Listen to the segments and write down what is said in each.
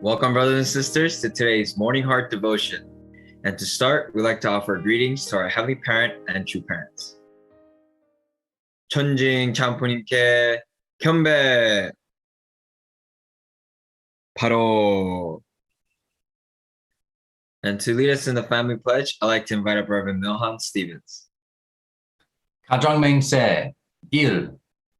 Welcome, brothers and sisters, to today's Morning Heart Devotion. And to start, we'd like to offer greetings to our Heavenly Parent and true parents. 천징 장포님께 경배! 바로! And to lead us in the family pledge, I'd like to invite up Reverend Milhan Stevens. 가정맹세 1.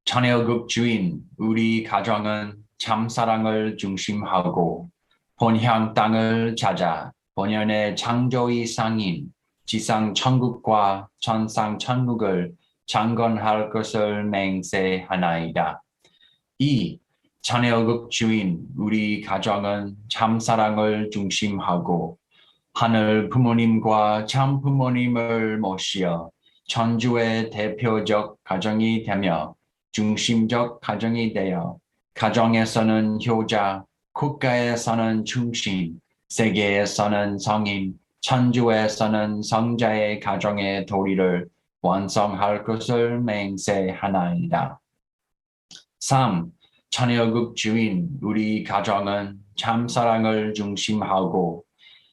자녀국 주인 우리 가정은 참사랑을 중심하고 본향 땅을 찾아 본연의 창조의 상인 지상 천국과 천상 천국을 창건할 것을 맹세하나이다. 2. 자녀국 주인 우리 가정은 참사랑을 중심하고 하늘 부모님과 참 부모님을 모시어 천주의 대표적 가정이 되며 중심적 가정이 되어 가정에서는 효자, 국가에서는 충신, 세계에서는 성인, 천주에서는 성자의 가정의 도리를 완성할 것을 맹세하나이다. 3. 자녀국 주인 우리 가정은 참사랑을 중심하고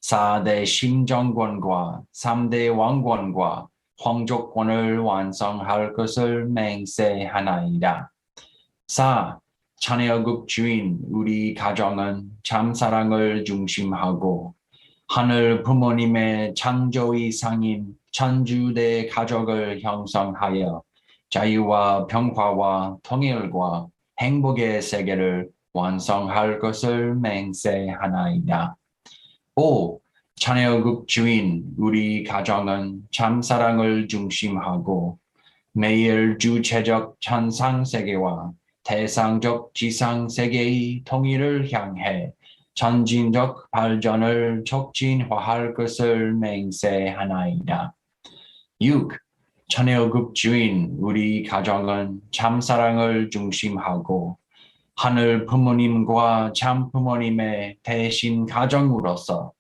4대 심정권과 3대 왕권과皇族권을 완성할 것을 맹세하나이다. 4. 자녀국 주인 우리 가정은 참사랑을 중심하고 하늘 부모님의 창조의 상인 천주대 가족을 형성하여 자유와 평화와 통일과 행복의 세계를 완성할 것을 맹세하나이다. 5. 자녀국 주인 우리 가정은 참사랑을 중심하고 매일 주체적 천상세계와 대상적 지상세계의 통일을 향해 전진적 발전을 촉진화할 것을 맹세하나이다. 6. 자녀국 주인 우리 가정은 참사랑을 중심하고 하늘 부모님과 참 부모님의 대신 가정으로서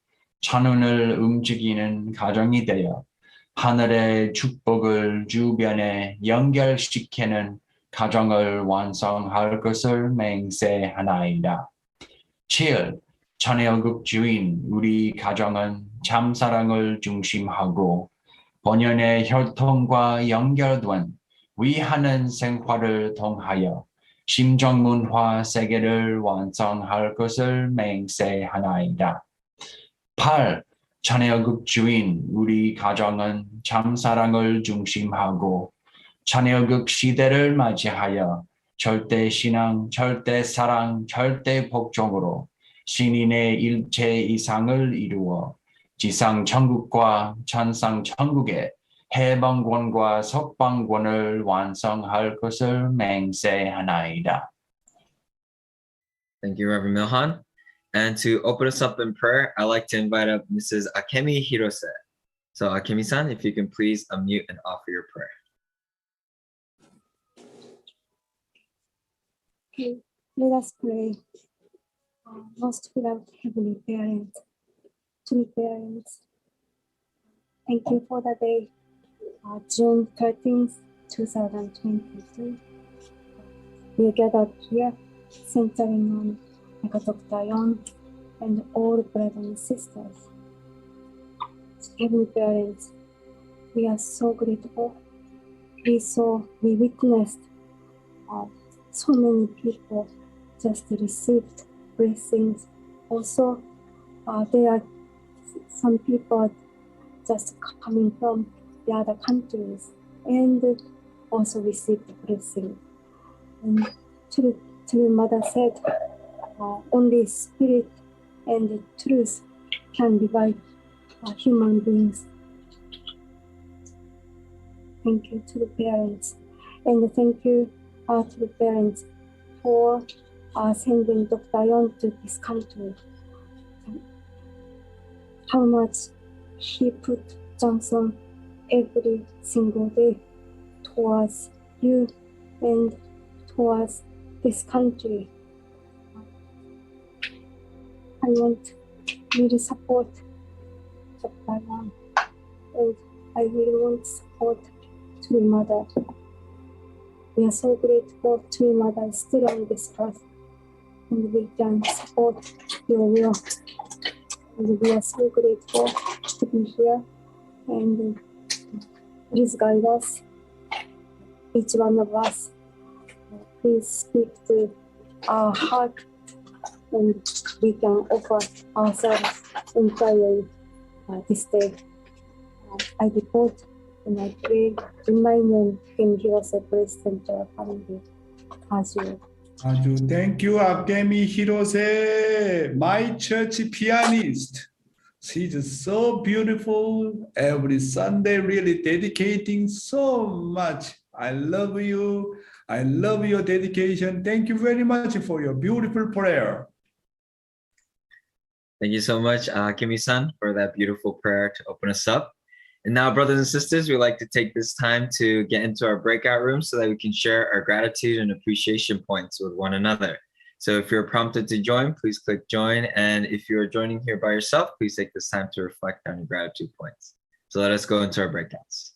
천운을 움직이는 가정이 되어 하늘의 축복을 주변에 연결시키는 가정을 완성할 것을 맹세하나이다. 7. 자녀국 주인 우리 가정은 참사랑을 중심하고 본연의 혈통과 연결된 위하는 생활을 통하여 심정문화 세계를 완성할 것을 맹세하나이다. 8. 자녀국 주인 우리 가정은 참사랑을 중심하고 자녀국 시대를 맞이하여 절대신앙, 절대사랑, 절대복종으로 신인의 일체 이상을 이루어 지상천국과 천상천국의 해방권과 석방권을 완성할 것을 맹세하나이다. Thank you, Reverend Milhan. And to open us up in prayer, I'd like to invite up Mrs. Akemi Hirose. So Akemi-san, if you can please unmute and offer your prayer. Okay, let us pray. Most beloved Heavenly Parent, true parents, thank you for the day, June 13th, 2023. We are gathered here, centering on Dr. Yong and all brothers and sisters. Heavenly Parents, we are so grateful. We witnessed so many people just received blessings. Also, there are some people just coming from the other countries and also received blessing. And true Mother said, only spirit and truth can revive human beings. Thank you to the parents, and thank you to the parents for sending Dr. Yong to this country. How much he put Johnson every single day towards you and towards this country. I want you to support Dr. Yong, and I really want support to your mother. We are so grateful to your mother still on this path. and we can support your will. And we are so grateful to be here. And please guide us, each one of us. Please speak to our heart, and we can offer ourselves entirely this day. I report and I pray in my name, King Hirose, President of our family, as you. 아주 thank you, Akemi Hirose, my church pianist. She's so beautiful. Every Sunday, really dedicating so much. I love you. I love your dedication. Thank you very much for your beautiful prayer. Thank you so much, Kimi-san, for that beautiful prayer to open us up. And now, brothers and sisters, we'd like to take this time to get into our breakout room so that we can share our gratitude and appreciation points with one another. So if you're prompted to join, please click join. And if you're joining here by yourself, please take this time to reflect on your gratitude points. So let us go into our breakouts.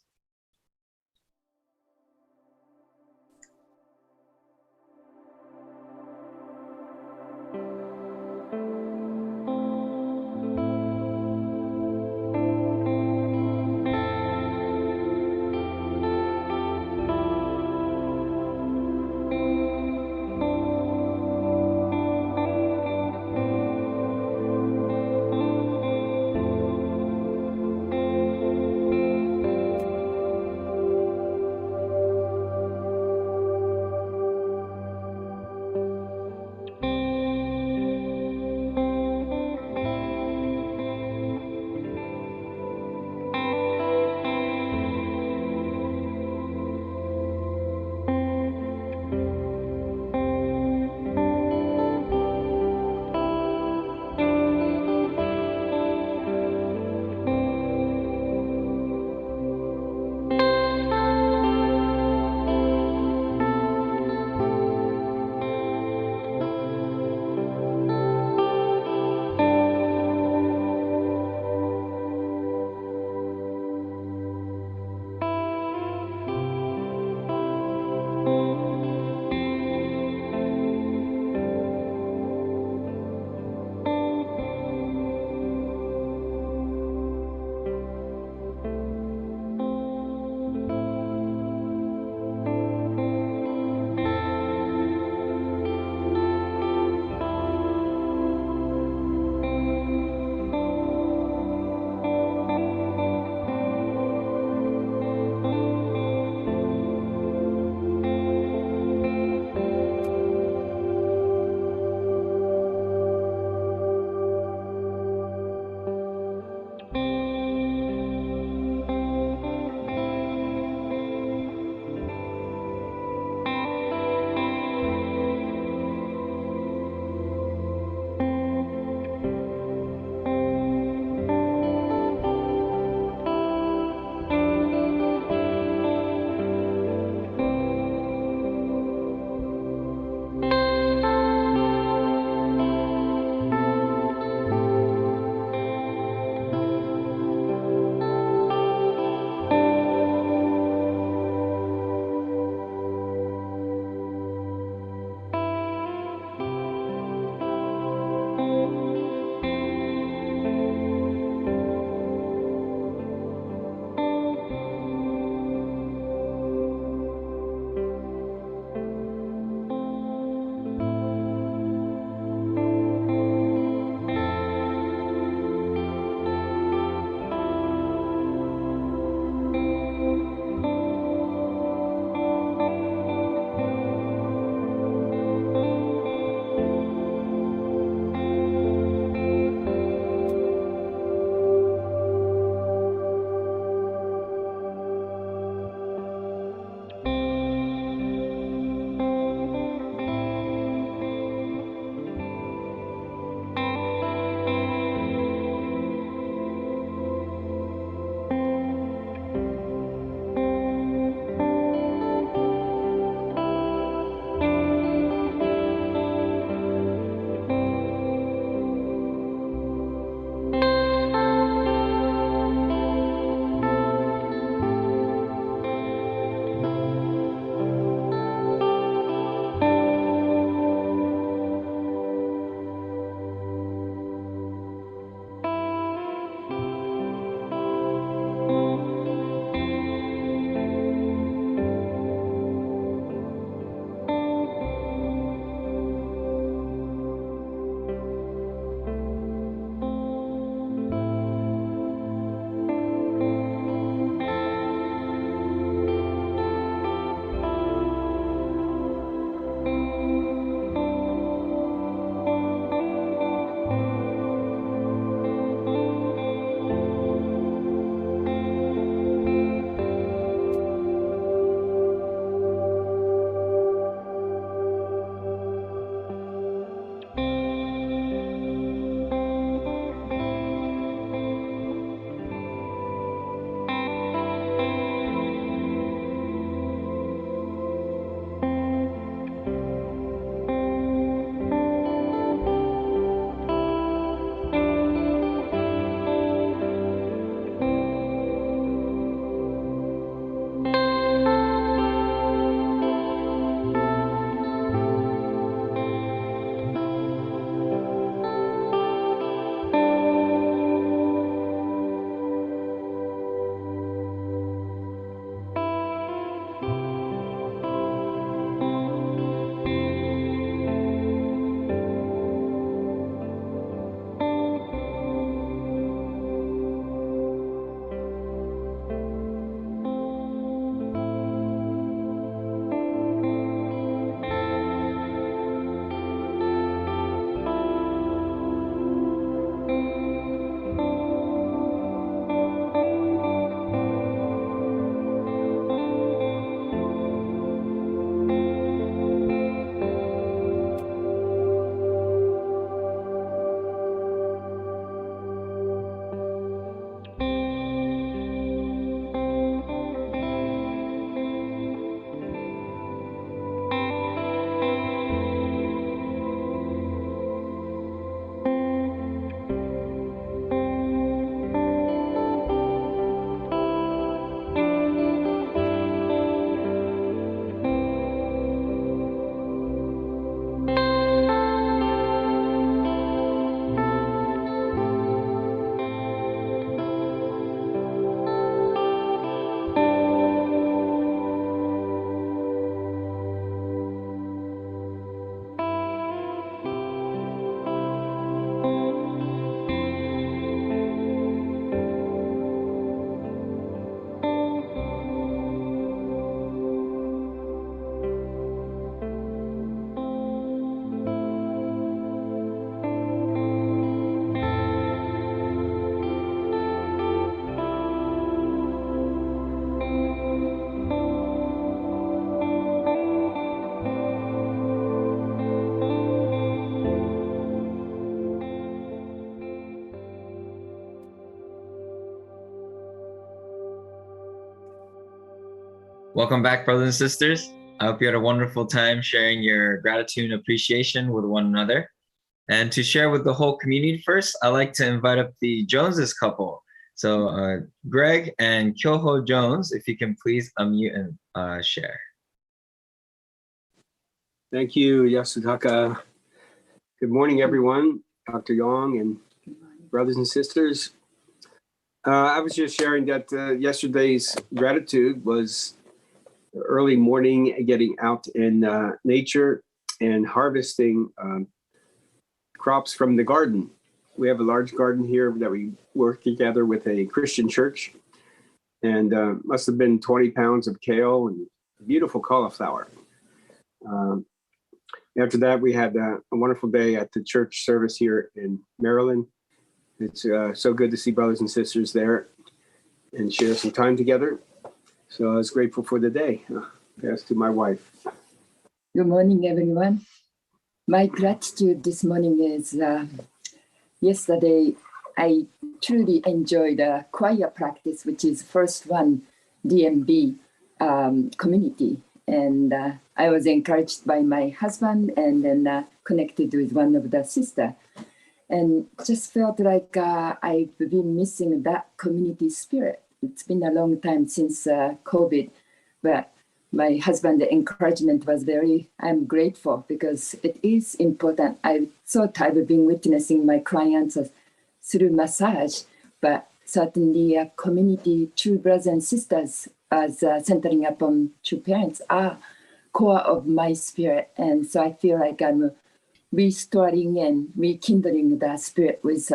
Welcome back, brothers and sisters. I hope you had a wonderful time sharing your gratitude and appreciation with one another. And to share with the whole community first, I'd like to invite up the Joneses couple. So Greg and Kyoho Jones, if you can please unmute and share. Thank you, Yasutaka. Good morning, everyone. Dr. Yong and brothers and sisters. I was just sharing that yesterday's gratitude was early morning, getting out in nature and harvesting crops from the garden. We have a large garden here that we work together with a Christian church, and must have been 20 pounds of kale and beautiful cauliflower. After that, we had a wonderful day at the church service here in Maryland. It's so good to see brothers and sisters there and share some time together. So I was grateful for the day. Pass to my wife. Good morning, everyone. My gratitude this morning is yesterday I truly enjoyed a choir practice, which is first one DMB community. And I was encouraged by my husband and then connected with one of the sisters. And just felt like I've been missing that community spirit. It's been a long time since COVID, but my husband's encouragement was I'm grateful because it is important. I thought I've been witnessing my clients through massage, but certainly a community, true brothers and sisters as centering upon true parents are core of my spirit. And so I feel like I'm restoring and rekindling the spirit with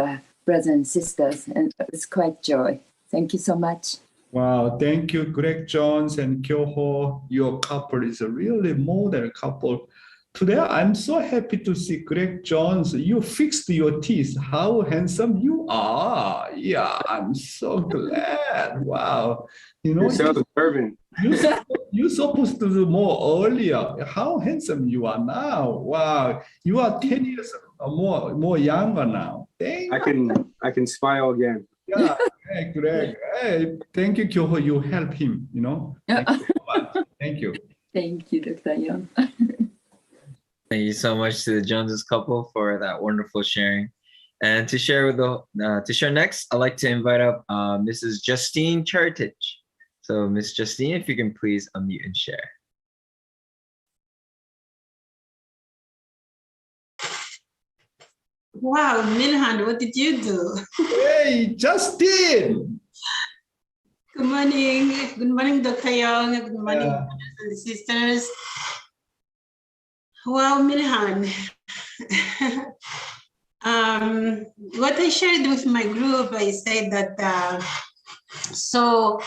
brothers and sisters, and it's quite joy. Thank you so much. Wow, thank you, Greg Jones and Kyoho. Your couple is a really model couple. Today, I'm so happy to see Greg Jones. You fixed your teeth. How handsome you are. Yeah, I'm so glad. Wow. You know, You're so observant. you're supposed to do more earlier. How handsome you are now. Wow. You are 10 years more younger now. Thank you. I can smile again. Yeah, Greg. Hey, thank you, Kyoho. You help him, you know. Thank you so much. Thank you. Thank you, Dr. Young. Thank you so much to the Joneses couple for that wonderful sharing. And to share with to share next, I'd like to invite up Mrs. Justine Charitage. So Miss Justine, if you can please unmute and share. Wow, Milhan, what did you do? Hey, Justin. Good morning. Good morning, Dr. Young. Good morning, Yeah. brothers and sisters. Wow, Milhan. What I shared with my group, I said that, so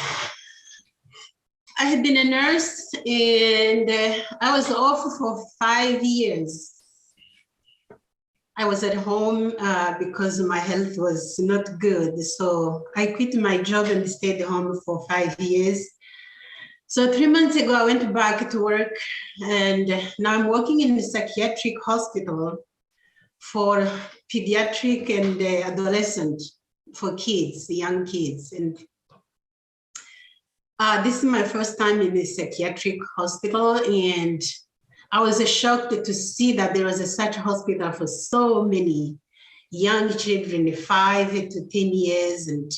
I had been a nurse and I was off for 5 years. I was at home because my health was not good. So I quit my job and stayed home for 5 years. So 3 months ago, I went back to work and now I'm working in a psychiatric hospital for pediatric and adolescent, for kids, young kids. And this is my first time in a psychiatric hospital, and I was shocked to see that there was such a hospital for so many young children, 5 to 10 years. And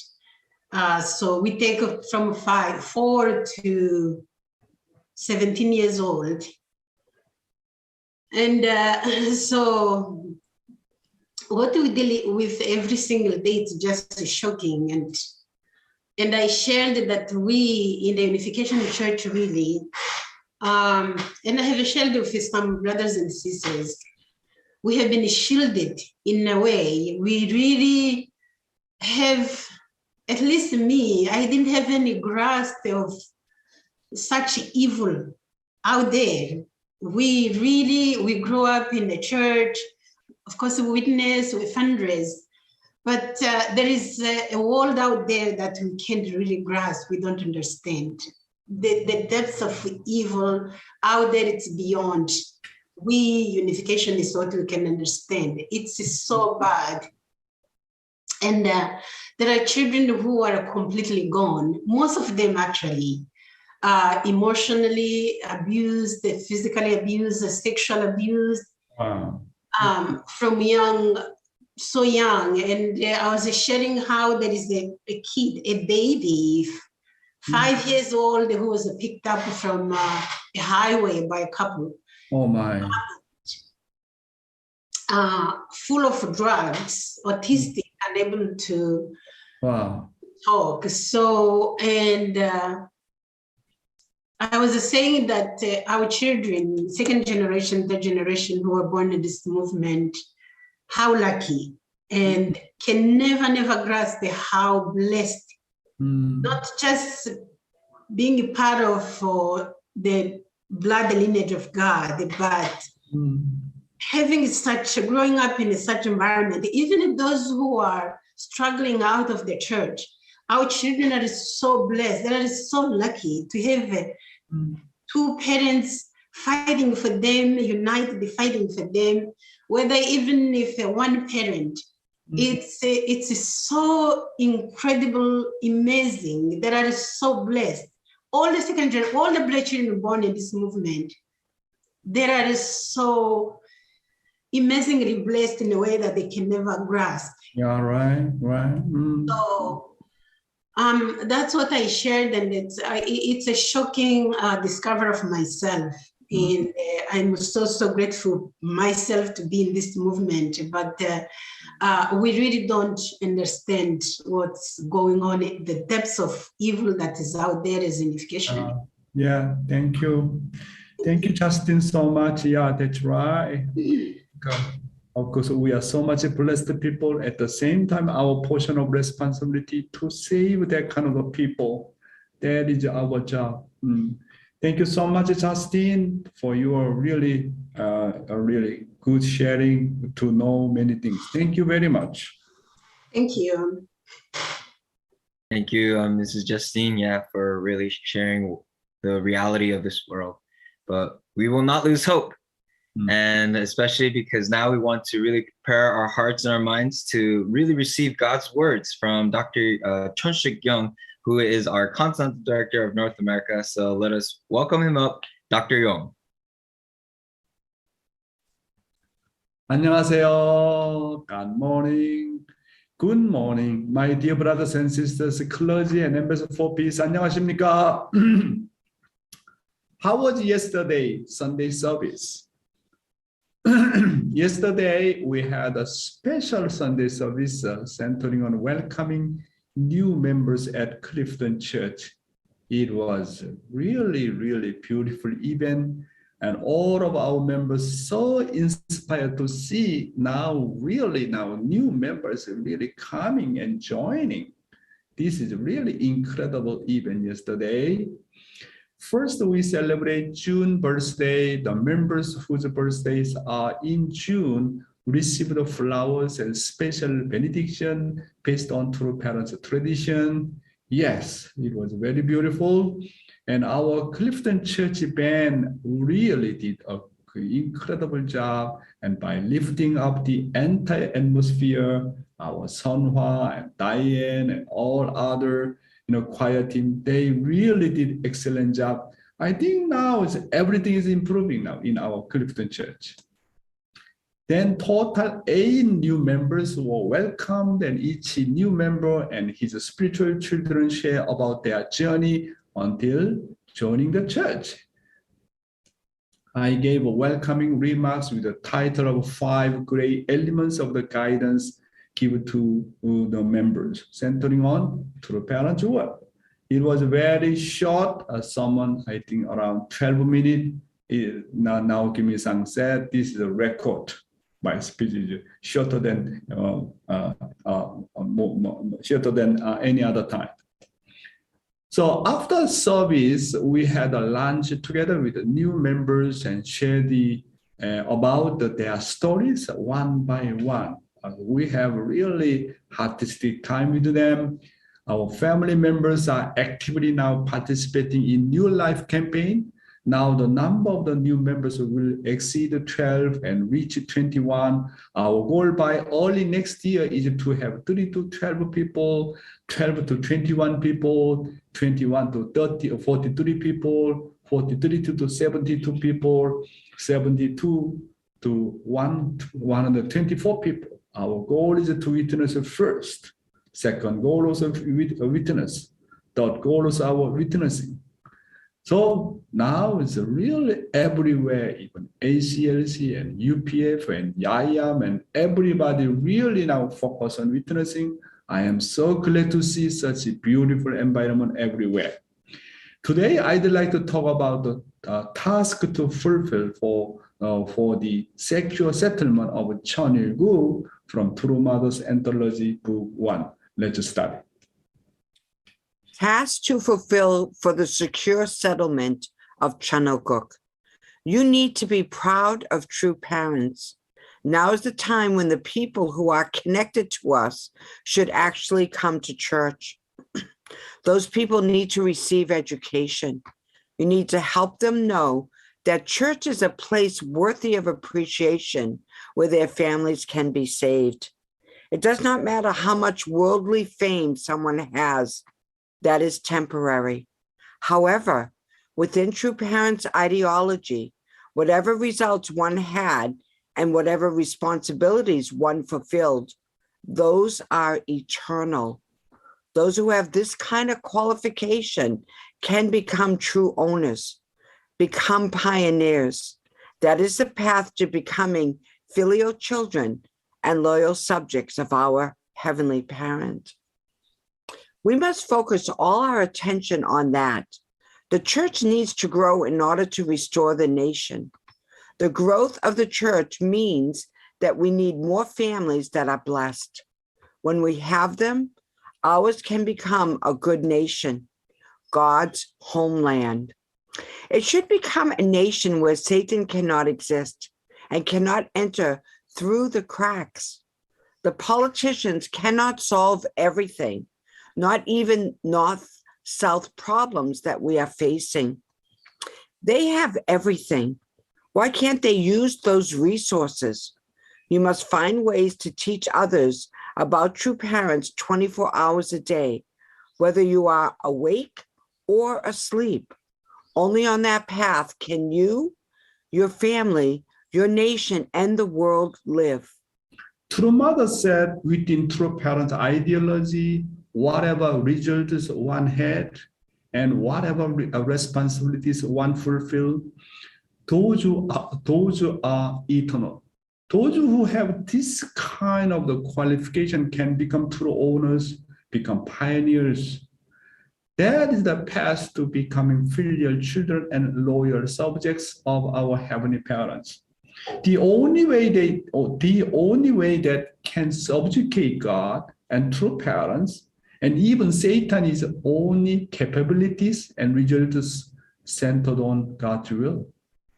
so we take from 4 to 17 years old. And so what we deal with every single day is just shocking. And I shared that we in the Unification Church really, and I have shared with some brothers and sisters, we have been shielded in a way. We really have, at least me, I didn't have any grasp of such evil out there. We grew up in the church, of course, we witness, we fundraise, but there is a world out there that we can't really grasp, we don't understand. The depths of evil out there, it's beyond. We, Unification, is what we can understand. It's so bad. And there are children who are completely gone. Most of them actually emotionally abused, physically abused, sexual abused, Wow. from young, so young. And I was sharing how there is a kid, a baby, 5 years old, who was picked up from a highway by a couple, Oh my. full of drugs, autistic, unable to Wow. talk. So, and I was saying that our children, second generation, third generation, who were born in this movement, how lucky, and can never grasp how blessed, not just being a part of the blood lineage of God, but having growing up in such environment, even those who are struggling out of the church, our children are so blessed. They are so lucky to have two parents fighting for them, united, fighting for them, whether even if one parent, it's so incredible, amazing. They are so blessed. All the black children born in this movement, they are so amazingly blessed in a way that they can never grasp. Yeah, right. So that's what I shared, and it's a shocking discovery of myself. And I'm so grateful myself to be in this movement, but we really don't understand what's going on, the depths of evil that is out there as unification. Yeah, thank you. Thank you, Justin, so much. Yeah, that's right. Of course, we are so much blessed people. At the same time, our portion of responsibility to save that kind of people. That is our job. Thank you so much, Justin, for your really, a really good sharing to know many things. Thank you very much. Thank you. Thank you, Mrs. Justine, for really sharing the reality of this world. But we will not lose hope. And especially because now we want to really prepare our hearts and our minds to really receive God's words from Dr. Cheon Yong, who is our Content Director of North America. So let us welcome him up, Dr. Yong. 안녕하세요. Good morning. Good morning, my dear brothers and sisters, clergy and members for peace. 안녕하십니까? How was yesterday, Sunday service? Yesterday, we had a special Sunday service centering on welcoming new members at Clifton Church. It was really beautiful event, and all of our members so inspired to see now new members really coming and joining. This is really incredible event yesterday. First, we celebrate June birthday. The members whose birthdays are in June receive the flowers and special benediction based on true parents' tradition. Yes, it was very beautiful. And our Clifton Church band really did an incredible job. And by lifting up the entire atmosphere, our Sunhwa and Diane and all other choir team, they really did excellent job. I think now everything is improving now in our Clifton Church. Then total 8 new members were welcomed, and each new member and his spiritual children share about their journey until joining the church. I gave welcoming remarks with the title of 5 great elements of the guidance given to the members, centering on true parents' work. It was very short, someone I think around 12 minutes. Now Kim-Il-sung said this is a record. My speech is shorter than any other time. So after service, we had a lunch together with the new members and shared about their stories one by one. We have really artistic time with them. Our family members are actively now participating in New Life campaign. Now the number of the new members will exceed 12 and reach 21. Our goal by early next year is to have 3 to 12 people, 12 to 21 people, 21 to 30 or 43 people, 43 to 72 people, 72 to 124 people. Our goal is to witness first. Second goal is a witness. Third goal is our witnessing. So now it's really everywhere, even ACLC and UPF and YIAM and everybody really now focus on witnessing. I am so glad to see such a beautiful environment everywhere. Today, I'd like to talk about the task to fulfill for the sexual settlement of Cheon Il-gu from True Mother's Anthology Book 1. Let's start. Task to fulfill for the secure settlement of Cheon Il-gu. You need to be proud of true parents. Now is the time when the people who are connected to us should actually come to church. Those people need to receive education. You need to help them know that church is a place worthy of appreciation where their families can be saved. It does not matter how much worldly fame someone has. That is temporary. However, within True Parents' ideology, whatever results one had and whatever responsibilities one fulfilled, those are eternal. Those who have this kind of qualification can become true owners, become pioneers. That is the path to becoming filial children and loyal subjects of our Heavenly Parent. We must focus all our attention on that. The church needs to grow in order to restore the nation. The growth of the church means that we need more families that are blessed. When we have them, ours can become a good nation, God's homeland. It should become a nation where Satan cannot exist and cannot enter through the cracks. The politicians cannot solve everything, not even north-south problems that we are facing. They have everything. Why can't they use those resources? You must find ways to teach others about True Parents 24 hours a day, whether you are awake or asleep. Only on that path can you, your family, your nation, and the world live. True Mother said within True Parents ideology, whatever results one had and whatever responsibilities one fulfilled, those are eternal. Those who have this kind of the qualification can become true owners, become pioneers. That is the path to becoming filial children and loyal subjects of our Heavenly Parents. The only way that can subjugate God and true parents, and even Satan, is only capabilities and results centered on God's will.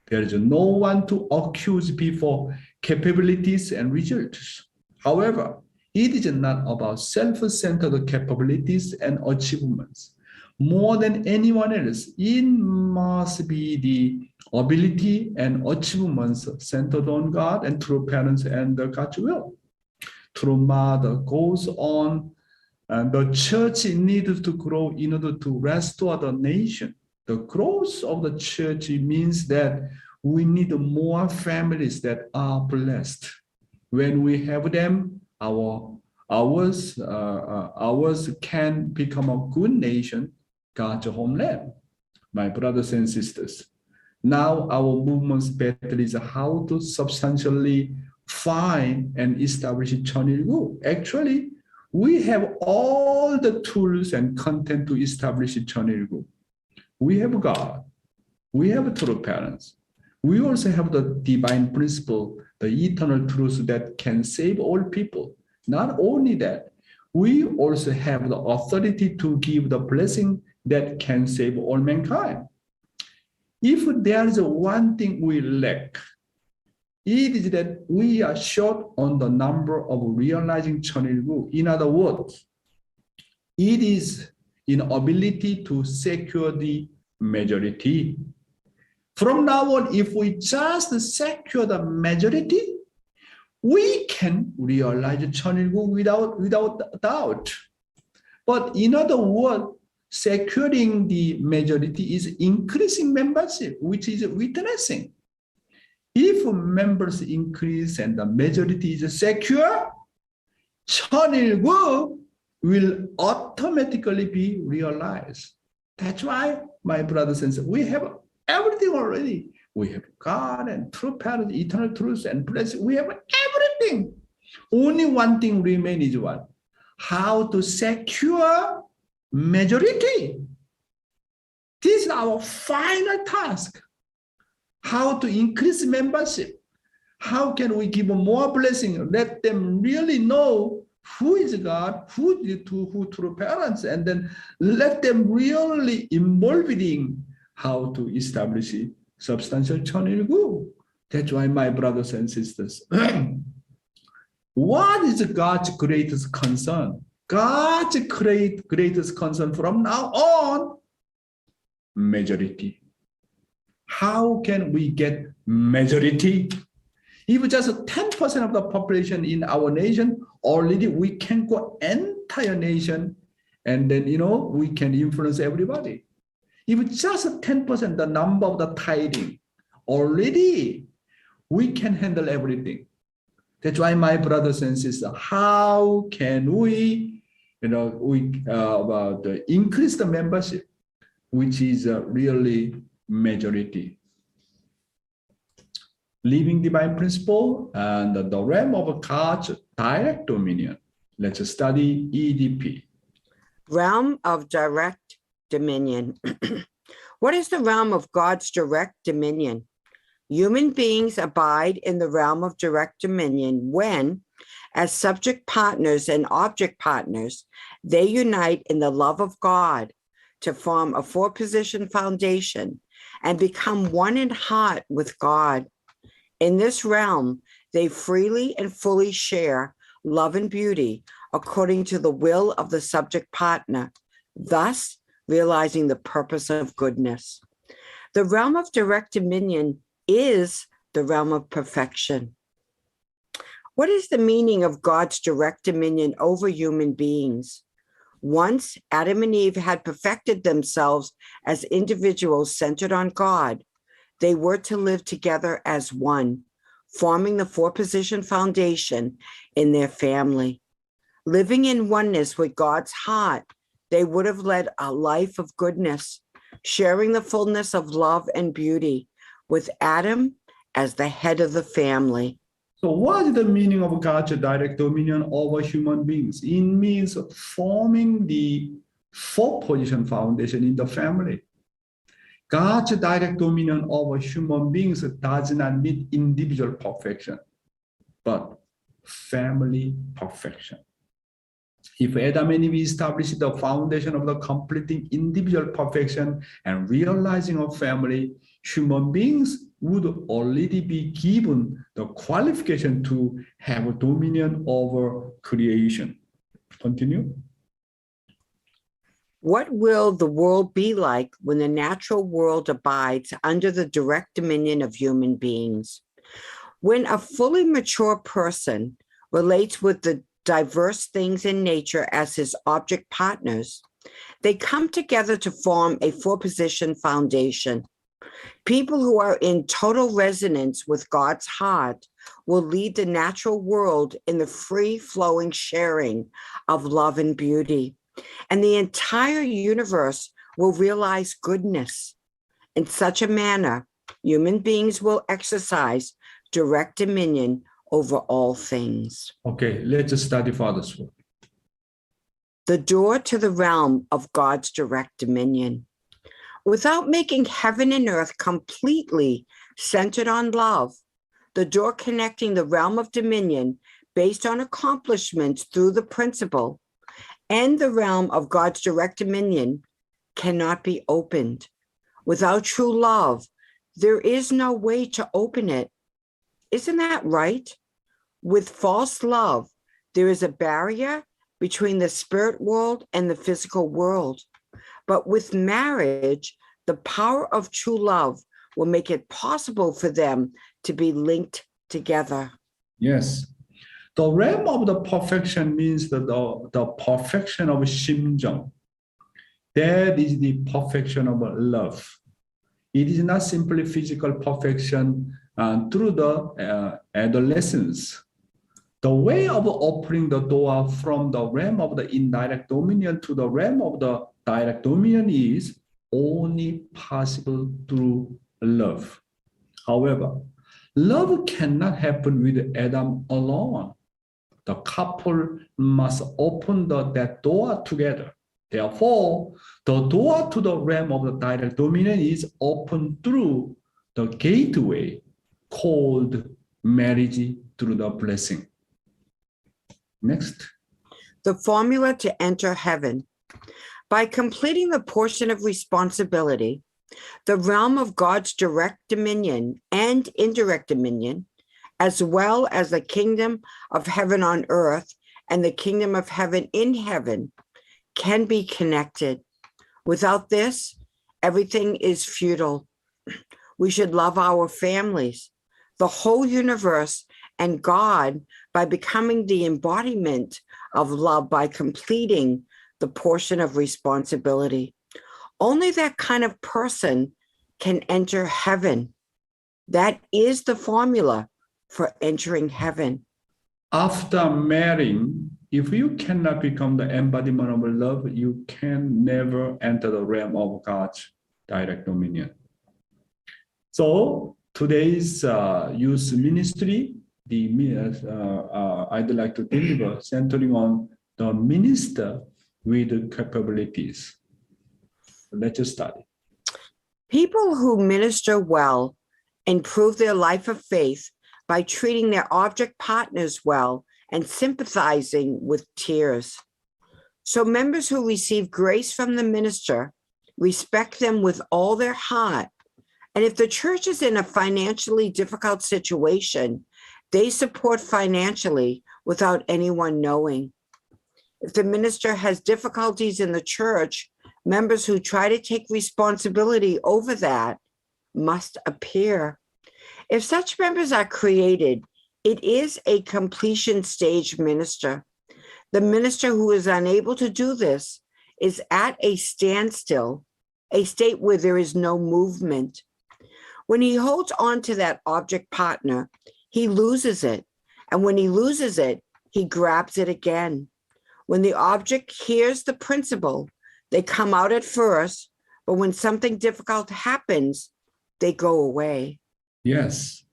There is no one to accuse before capabilities and results. However, it is not about self-centered capabilities and achievements. More than anyone else, it must be the ability and achievements centered on God and true parents and God's will. True Mother goes on, and the church needs to grow in order to restore the nation. The growth of the church means that we need more families that are blessed. When we have them, ours can become a good nation, God's homeland. My brothers and sisters, now our movement's battle is how to substantially find and establish Cheon Il-gu. Actually, we have all the tools and content to establish Cheon Il-gu. We have God. We have true parents. We also have the divine principle, the eternal truth that can save all people. Not only that, we also have the authority to give the blessing that can save all mankind. If there is one thing we lack, it is that we are short on the number of realizing Cheon Il-gu. In other words, it is inability to secure the majority. From now on, if we just secure the majority, we can realize 천일국 without doubt. But in other words, securing the majority is increasing membership, which is witnessing. If members increase and the majority is secure, 천일국 will automatically be realized. That's why, my brothers and sisters, we have everything already. We have God and true parents, eternal truth and blessing. We have everything. Only one thing remains is what? How to secure majority. This is our final task. How to increase membership. How can we give more blessing? Let them really know who is God, who true parents, and then let them really involved in how to establish substantial 천일국. That's why, my brothers and sisters, what is God's greatest concern? God's greatest concern from now on, majority. How can we get majority? If just 10% of the population in our nation, already we can go entire nation, and then we can influence everybody. If just 10% the number of the tithing, already we can handle everything. That's why, my brothers and sisters, how can we, increase the membership, which is really majority. Living divine principle and the realm of God's direct dominion. Let's study EDP. Realm of direct dominion. What is the realm of God's direct dominion? Human beings abide in the realm of direct dominion when, as subject partners and object partners, they unite in the love of God to form a four-position foundation and become one in heart with God. In this realm, they freely and fully share love and beauty according to the will of the subject partner, thus realizing the purpose of goodness. The realm of direct dominion is the realm of perfection. What is the meaning of God's direct dominion over human beings? Once Adam and Eve had perfected themselves as individuals centered on God, they were to live together as one, forming the four-position foundation in their family. Living in oneness with God's heart, they would have led a life of goodness, sharing the fullness of love and beauty, with Adam as the head of the family. So what is the meaning of God's direct dominion over human beings? It means forming the four-position foundation in the family. God's direct dominion over human beings does not mean individual perfection, but family perfection. If Adam and Eve established the foundation of the completing individual perfection and realizing of family, human beings would already be given the qualification to have dominion over creation. Continue. What will the world be like when the natural world abides under the direct dominion of human beings? When a fully mature person relates with the diverse things in nature as his object partners, they come together to form a four-position foundation. People who are in total resonance with God's heart will lead the natural world in the free-flowing sharing of love and beauty, and the entire universe will realize goodness. In such a manner, human beings will exercise direct dominion over all things. Okay, let's study further. The door to the realm of God's direct dominion. Without making heaven and earth completely centered on love, the door connecting the realm of dominion based on accomplishments through the principle and the realm of God's direct dominion cannot be opened. Without true love, there is no way to open it. Isn't that right? With false love, there is a barrier between the spirit world and the physical world. But with marriage, the power of true love will make it possible for them to be linked together. Yes. The realm of the perfection means that the perfection of 심정. That is the perfection of love. It is not simply physical perfection through the adolescence. The way of opening the door from the realm of the indirect dominion to the realm of the direct dominion is only possible through love. However, love cannot happen with Adam alone. The couple must open that door together. Therefore, the door to the realm of the direct dominion is opened through the gateway called marriage through the blessing. Next. The formula to enter heaven. By completing the portion of responsibility, the realm of God's direct dominion and indirect dominion, as well as the kingdom of heaven on earth and the kingdom of heaven in heaven, can be connected. Without this, everything is futile. We should love our families, the whole universe, and God by becoming the embodiment of love by completing the portion of responsibility. Only that kind of person can enter heaven. That is the formula for entering heaven. After marrying, if you cannot become the embodiment of love, you can never enter the realm of God's direct dominion. So today's youth ministry, I'd like to deliver centering on the minister with capabilities. Let's just start. People who minister well improve their life of faith by treating their object partners well and sympathizing with tears. So members who receive grace from the minister respect them with all their heart. And if the church is in a financially difficult situation, they support financially without anyone knowing. If the minister has difficulties in the church, members who try to take responsibility over that must appear. If such members are created, it is a completion stage minister. The minister who is unable to do this is at a standstill, a state where there is no movement. When he holds on to that object partner, he loses it. And when he loses it, he grabs it again. When the object hears the principle, they come out at first, but when something difficult happens, they go away. Yes,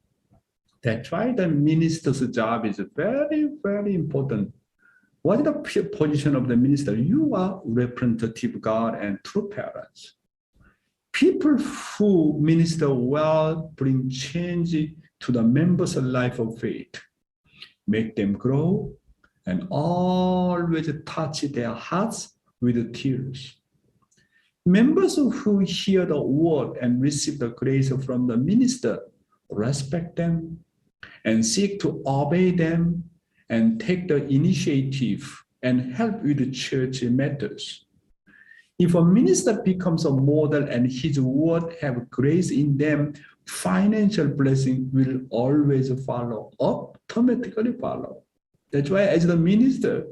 that's why the minister's job is very, very important. What is the position of the minister? You are representative God and true parents. People who minister well bring change to the members' life of faith, make them grow, and always touch their hearts with tears. Members who hear the word and receive the grace from the minister respect them and seek to obey them and take the initiative and help with the church matters. If a minister becomes a model and his word have grace in them, financial blessing will always follow, automatically follow. That's why as the minister,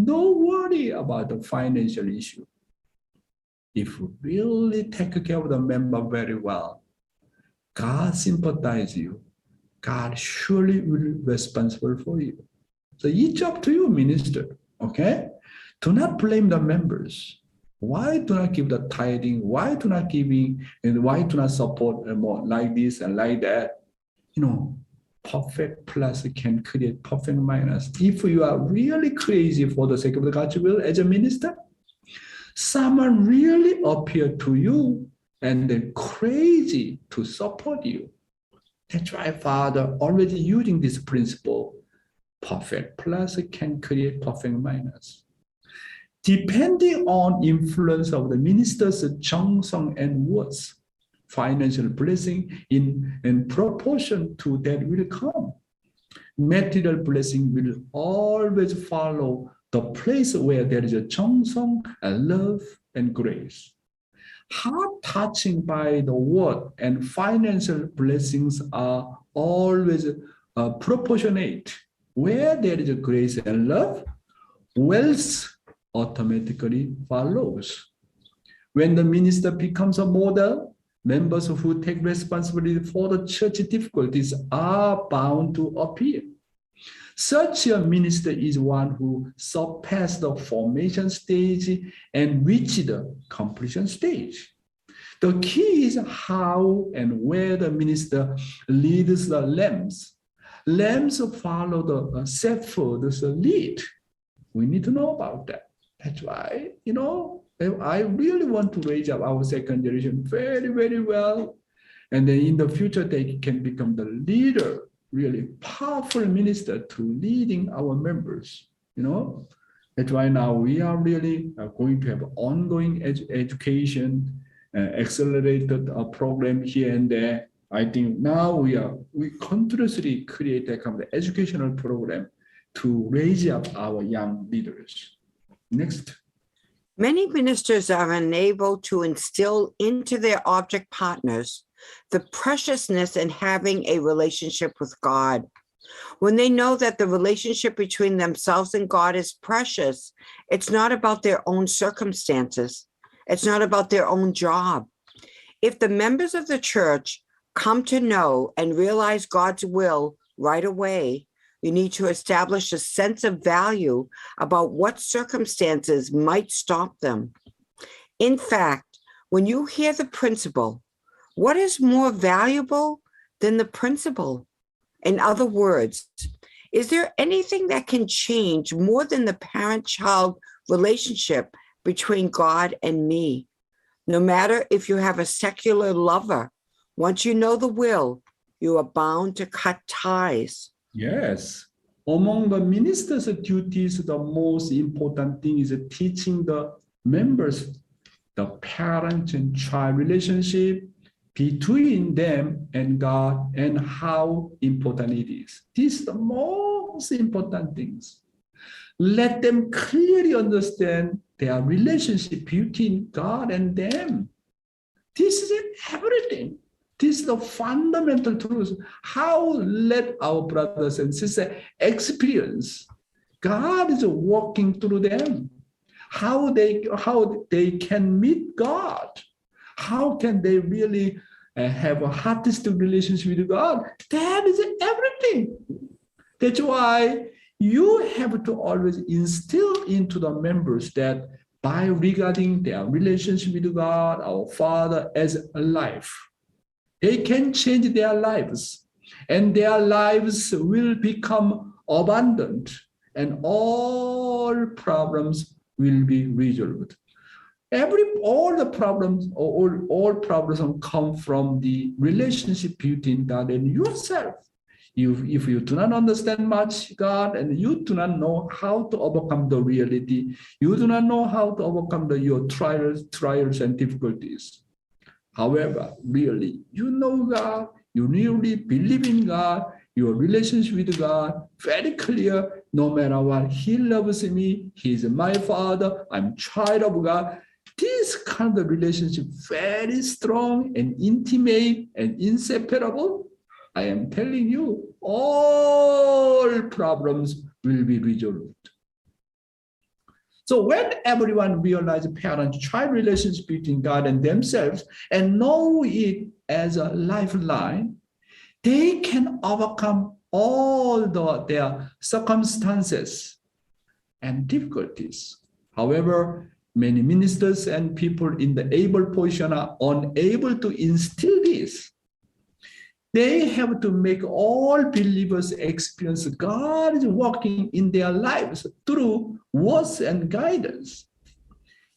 don't worry about the financial issue. If you really take care of the member very well, God sympathizes you. God surely will be responsible for you. So it's up to you, minister, okay? Do not blame the members. Why do not give the tithing? Why do not giving? And why do not support more like this and like that? You know, perfect plus can create perfect minus. If you are really crazy for the sake of the God's will as a minister, someone really appear to you and then crazy to support you. That's why Father already using this principle, perfect plus can create perfect minus. Depending on influence of the minister's 정성 and words, financial blessing in proportion to that will come. Material blessing will always follow the place where there is a 정성 and love and grace. Heart touching by the word and financial blessings are always proportionate. Where there is grace and love, wealth automatically follows. When the minister becomes a model, members who take responsibility for the church difficulties are bound to appear. Such a minister is one who surpassed the formation stage and reached the completion stage. The key is how and where the minister leads the lambs. Lambs follow the shepherd's lead. We need to know about that. That's why, I really want to raise up our second generation very, very well. And then in the future, they can become the leader, really powerful minister to leading our members, That's why now we are really going to have ongoing education, accelerated program here and there. I think now we continuously create a kind of educational program to raise up our young leaders. Next. Many ministers are unable to instill into their object partners the preciousness in having a relationship with God. When they know that the relationship between themselves and God is precious, it's not about their own circumstances. It's not about their own job. If the members of the church come to know and realize God's will right away, you need to establish a sense of value about what circumstances might stop them. In fact, when you hear the principle, what is more valuable than the principle? In other words, is there anything that can change more than the parent-child relationship between God and me? No matter if you have a secular lover, once you know the will, you are bound to cut ties. Yes. Among the minister's duties, the most important thing is teaching the members the parent and child relationship between them and God and how important it is. This is the most important things. Let them clearly understand their relationship between God and them. This is everything. This is the fundamental truth. How let our brothers and sisters experience God is working through them. How they can meet God. How can they really have a heart-to-heart relationship with God? That is everything. That's why you have to always instill into the members that by regarding their relationship with God, our Father, as a life, they can change their lives, and their lives will become abundant, and all problems will be resolved. All problems come from the relationship between God and yourself. If you do not understand much God and you do not know how to overcome the reality, you do not know how to overcome your trials and difficulties. However, really, you know God, you really believe in God, your relationship with God, very clear, no matter what, He loves me, He is my Father, I'm child of God. This kind of relationship, very strong and intimate and inseparable. I am telling you, all problems will be resolved. So when everyone realizes parent-child relationship between God and themselves and know it as a lifeline, they can overcome all their circumstances and difficulties. However, many ministers and people in the able position are unable to instill this. They have to make all believers experience God is working in their lives through words and guidance.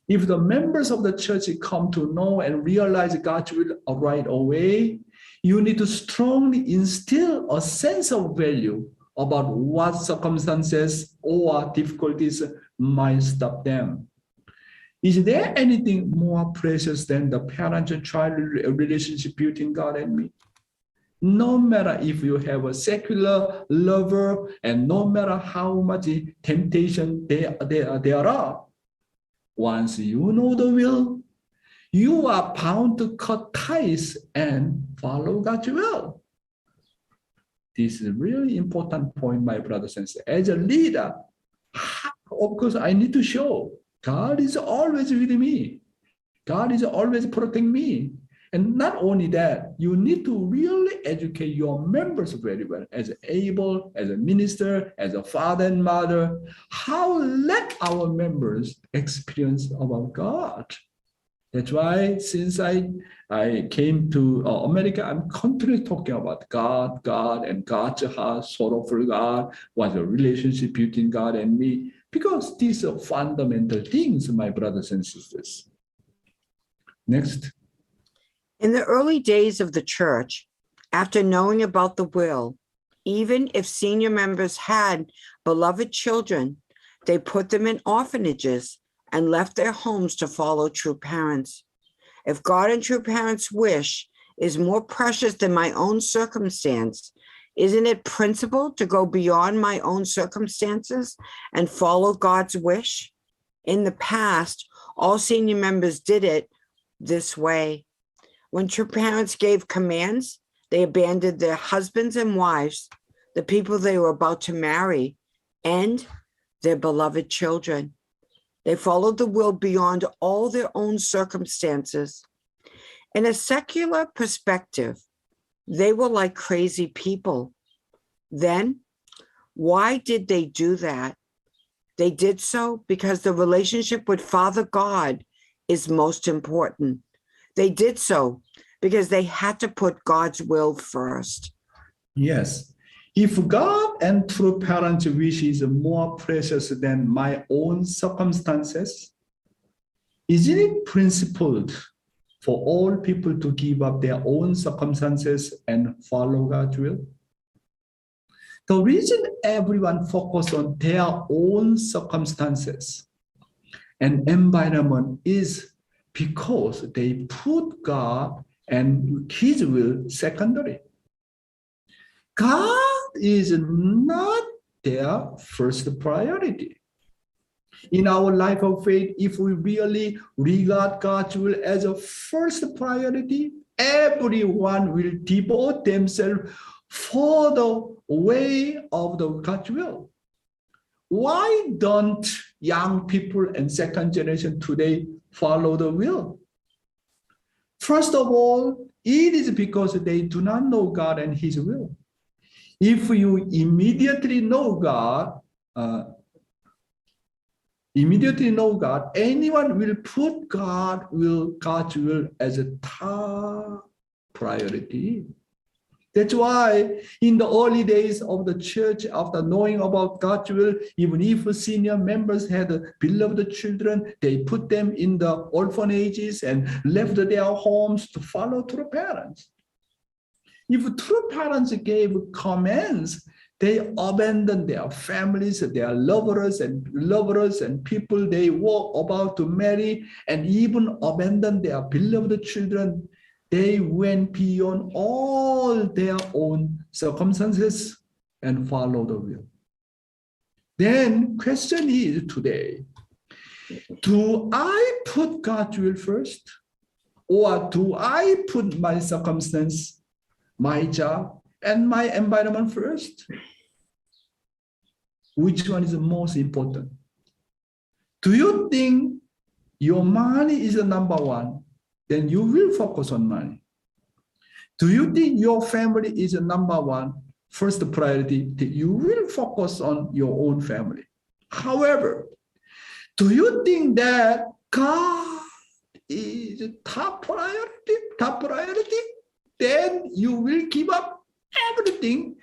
If the members of the church come to know and realize God's will right away, you need to strongly instill a sense of value about what circumstances or difficulties might stop them. Is there anything more precious than the parent and child relationship between God and me? No matter if you have a secular lover and no matter how much temptation there are, once you know the will, you are bound to cut ties and follow God's will. This is a really important point, my brothers and sisters. As a leader, of course, I need to show God is always with me. God is always protecting me. And not only that, you need to really educate your members very well as able, as a minister, as a father and mother, how let our members experience about God. That's why since I came to America, I'm continually talking about God, and God's heart, sorrowful God, what's the relationship between God and me, because these are fundamental things, my brothers and sisters. Next. In the early days of the church, after knowing about the will, even if senior members had beloved children, they put them in orphanages and left their homes to follow true parents. If God and true parents' wish is more precious than my own circumstance, isn't it principle to go beyond my own circumstances and follow God's wish? In the past, all senior members did it this way. When true parents gave commands, they abandoned their husbands and wives, the people they were about to marry, and their beloved children. They followed the will beyond all their own circumstances. In a secular perspective, they were like crazy people. Then, why did they do that? They did so because the relationship with Father God is most important. They did so because they had to put God's will first. Yes. If God and true parents' wish is more precious than my own circumstances, isn't it principled for all people to give up their own circumstances and follow God's will? The reason everyone focuses on their own circumstances and environment is because they put God and His will secondary. God is not their first priority. In our life of faith, if we really regard God's will as a first priority, everyone will devote themselves for the way of the God's will. Why don't young people and second generation today follow the will? First of all, it is because they do not know God and His will. If you immediately know God, anyone will put God's will as a top priority. That's why in the early days of the church, after knowing about God's will, even if senior members had beloved children, they put them in the orphanages and left their homes to follow true parents. If true parents gave commands, they abandoned their families, their lovers and people they were about to marry, and even abandoned their beloved children. They went beyond all their own circumstances and followed the will. Then question is today, do I put God's will first? Or do I put my circumstance, my job, and my environment first? Which one is the most important? Do you think your money is the number one? Then you will focus on money. Do you think your family is the number one, first priority? That you will focus on your own family. However, do you think that God is top priority? Then you will give up everything,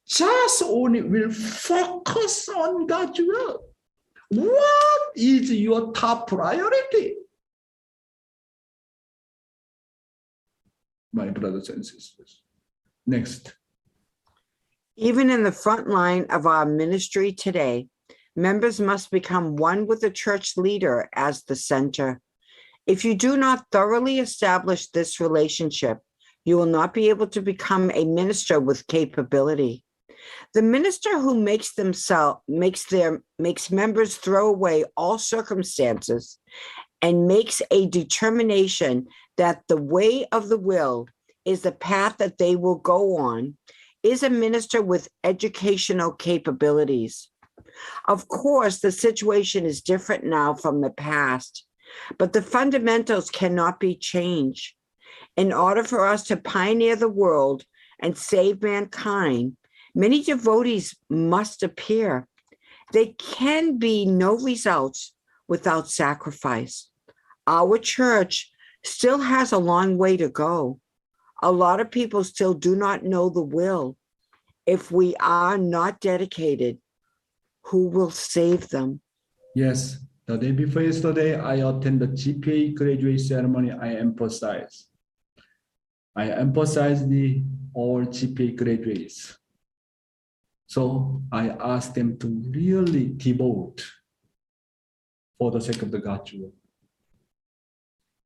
just only will focus on God's will. What is your top priority? My brothers and sisters. Next. Even in the front line of our ministry today, members must become one with the church leader as the center. If you do not thoroughly establish this relationship, you will not be able to become a minister with capability. The minister who makes members throw away all circumstances and makes a determination that the way of the will is the path that they will go on, is a minister with educational capabilities. Of course, the situation is different now from the past, but the fundamentals cannot be changed. In order for us to pioneer the world and save mankind, many devotees must appear. There can be no results without sacrifice. Our church still has a long way to go. A lot of people still do not know the will. If we are not dedicated, who will save them? Yes, the day before yesterday, I attended the GPA graduate ceremony. I emphasized the all GPA graduates. So I asked them to really devote for the sake of the God's will.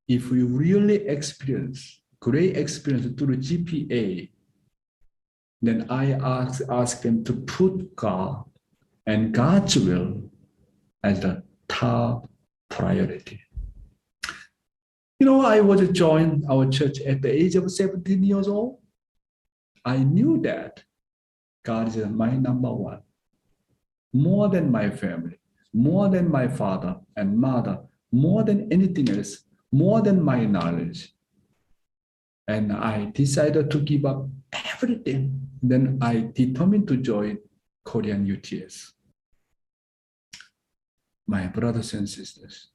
If we really experience great experience through GPA, then I ask them to put God and God's will as the top priority. You know, I was joined our church at the age of 17 years old. I knew that God is my number one, more than my family, more than my father and mother, more than anything else, more than my knowledge. And I decided to give up everything. Then I determined to join Korean UTS. My brothers and sisters,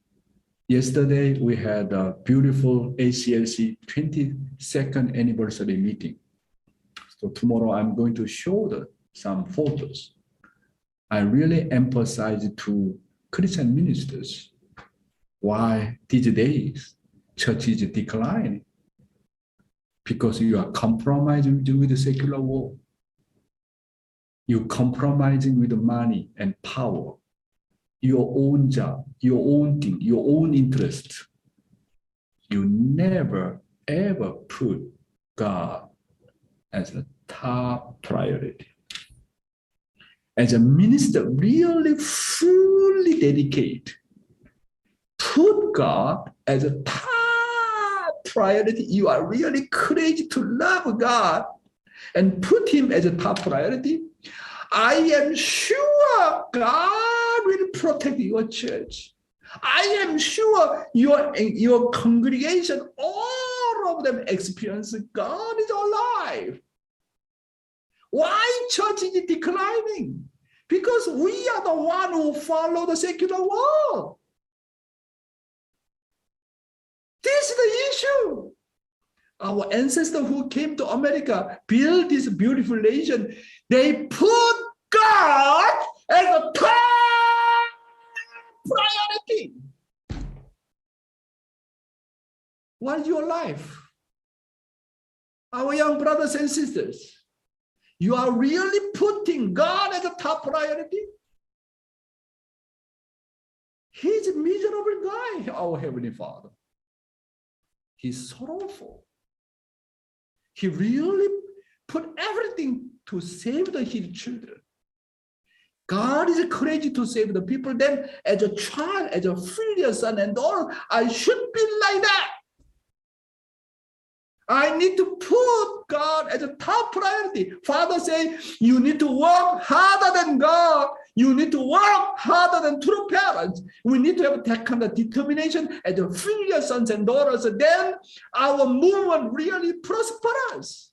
yesterday we had a beautiful ACLC 22nd anniversary meeting. So tomorrow I'm going to show some photos. I really emphasize to Christian ministers why these days church is declining. Because you are compromising with the secular world. You're compromising with the money and power, your own job, your own thing, your own interest. You never, ever put God as a top priority. As a minister, really fully dedicate, put God as a top priority. You are really crazy to love God and put him as a top priority. I am sure God will protect your church. I am sure your congregation, all of them experience God is alive. Why church is declining? Because we are the one who follow the secular world. This is the issue. Our ancestors who came to America, built this beautiful nation, they put God as a top priority. What is your life? Our young brothers and sisters, you are really putting God as a top priority? He's a miserable guy, our Heavenly Father. He's sorrowful. He really put everything to save his children. God is crazy to save the people. Then as a child, as a filial son and daughter, I should be like that. I need to put God as a top priority. Father say, you need to work harder than God. You need to work harder than true parents. We need to have that kind of determination as a filial sons and daughters. Then our movement really prospers.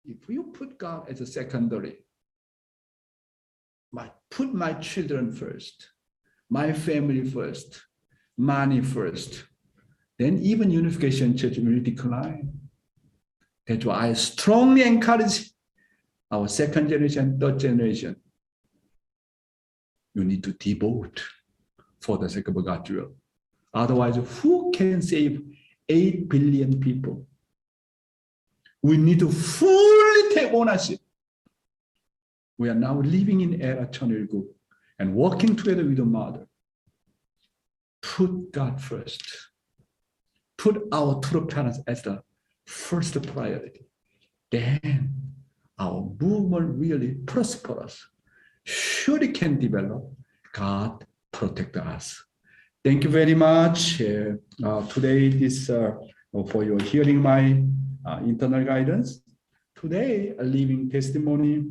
If you put God as a secondary, put my children first, my family first, money first, then even Unification Church will decline. That's why I strongly encourage our second generation, third generation. You need to devote for the sake of God's will. Otherwise, who can save 8 billion people? We need to fully take ownership. We are now living in era Cheon and working together with the mother. Put God first. Put our true parents as the first priority. Then our movement really prospers. Surely can develop God protect us. Thank you very much. Today, for your hearing my internal guidance. Today, a living testimony.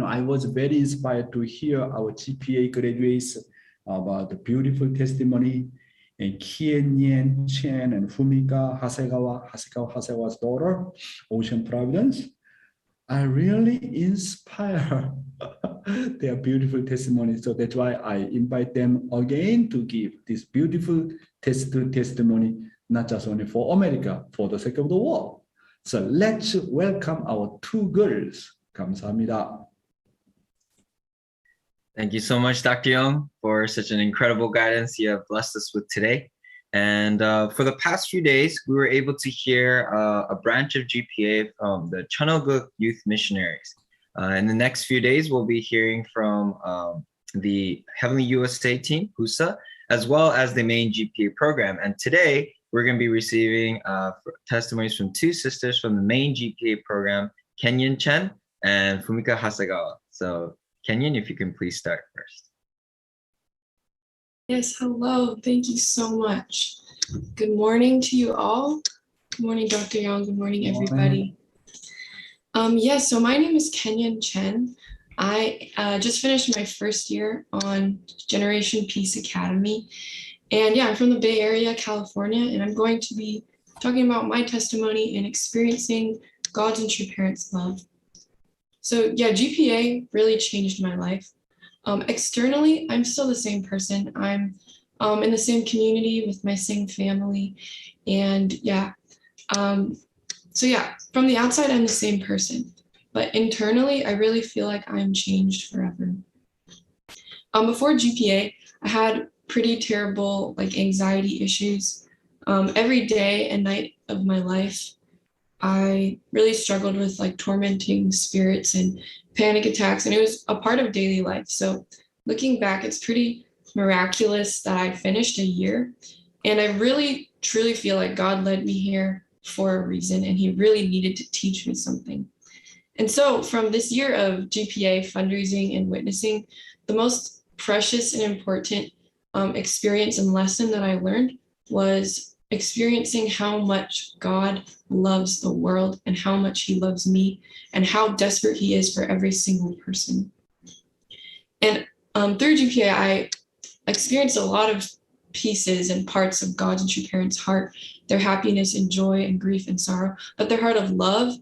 I was very inspired to hear our GPA graduates about the beautiful testimony. And Cheon, Chen, and Fumika, Hasegawa's daughter, Ocean Providence, are really inspired their beautiful testimony. So that's why I invite them again to give this beautiful testimony, not just only for America, for the sake of the world. So let's welcome our two girls. 감사합니다. Thank you so much, Dr. Yong, for such an incredible guidance you have blessed us with today. And for the past few days, we were able to hear a branch of GPA from the Cheon Youth Missionaries. In the next few days, we'll be hearing from the Heavenly USA team, HUSA, as well as the main GPA program. And today, we're going to be receiving testimonies from two sisters from the main GPA program, Cheon Chen and Fumika Hasegawa. So Cheon, if you can please start first. Yes, hello. Thank you so much. Good morning to you all. Good morning, Dr. Yong. Good morning, everybody. Yes, so my name is Cheon Chen. I just finished my first year on Generation Peace Academy. And yeah, I'm from the Bay Area, California, and I'm going to be talking about my testimony and experiencing God's and true parents' love. So yeah, GPA really changed my life. Externally, I'm still the same person. I'm in the same community with my same family. And yeah, so yeah, from the outside, I'm the same person. But internally, I really feel like I'm changed forever. Before GPA, I had pretty terrible anxiety issues. Every day and night of my life, I really struggled with tormenting spirits and panic attacks, and it was a part of daily life. So looking back, it's pretty miraculous that I finished a year, and I really truly feel like God led me here for a reason, and he really needed to teach me something. And so from this year of GPA fundraising and witnessing, the most precious and important experience and lesson that I learned was experiencing how much God loves the world and how much he loves me and how desperate he is for every single person. And through GPA, I experienced a lot of pieces and parts of God's and true parents' heart, their happiness and joy and grief and sorrow, but their heart of love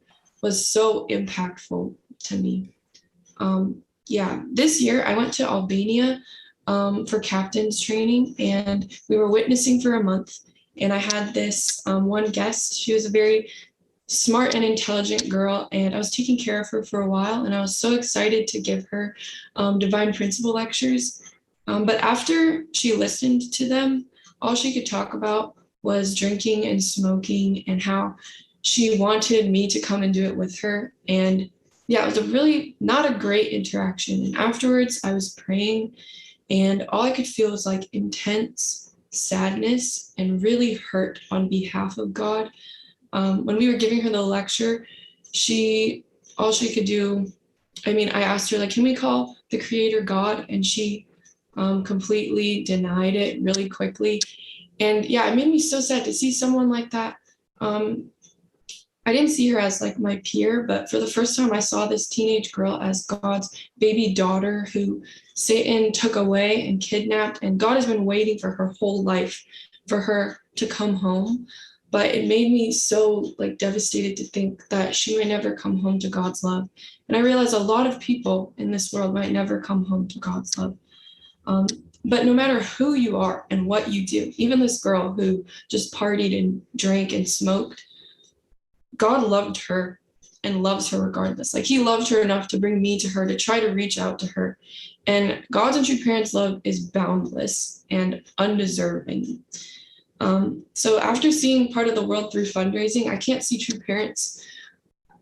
was so impactful to me. This year I went to Albania for captain's training, and we were witnessing for a month. And I had this one guest. She was a very smart and intelligent girl, and I was taking care of her for a while, and I was so excited to give her divine principle lectures. But after she listened to them, all she could talk about was drinking and smoking and how she wanted me to come and do it with her. And yeah, it was a really not a great interaction. And afterwards I was praying, and all I could feel was intense sadness and really hurt on behalf of God. When we were giving her the lecture, all she could do, I asked her, can we call the creator God? And she completely denied it really quickly. And yeah, it made me so sad to see someone like that. I didn't see her as my peer, but for the first time I saw this teenage girl as God's baby daughter who Satan took away and kidnapped, and God has been waiting for her whole life for her to come home. But it made me so devastated to think that she might never come home to God's love. And I realized a lot of people in this world might never come home to God's love. But no matter who you are and what you do, even this girl who just partied and drank and smoked, God loved her and loves her regardless. He loved her enough to bring me to her, to try to reach out to her. And God's and true parents' love is boundless and undeserving. So after seeing part of the world through fundraising, I can't see true parents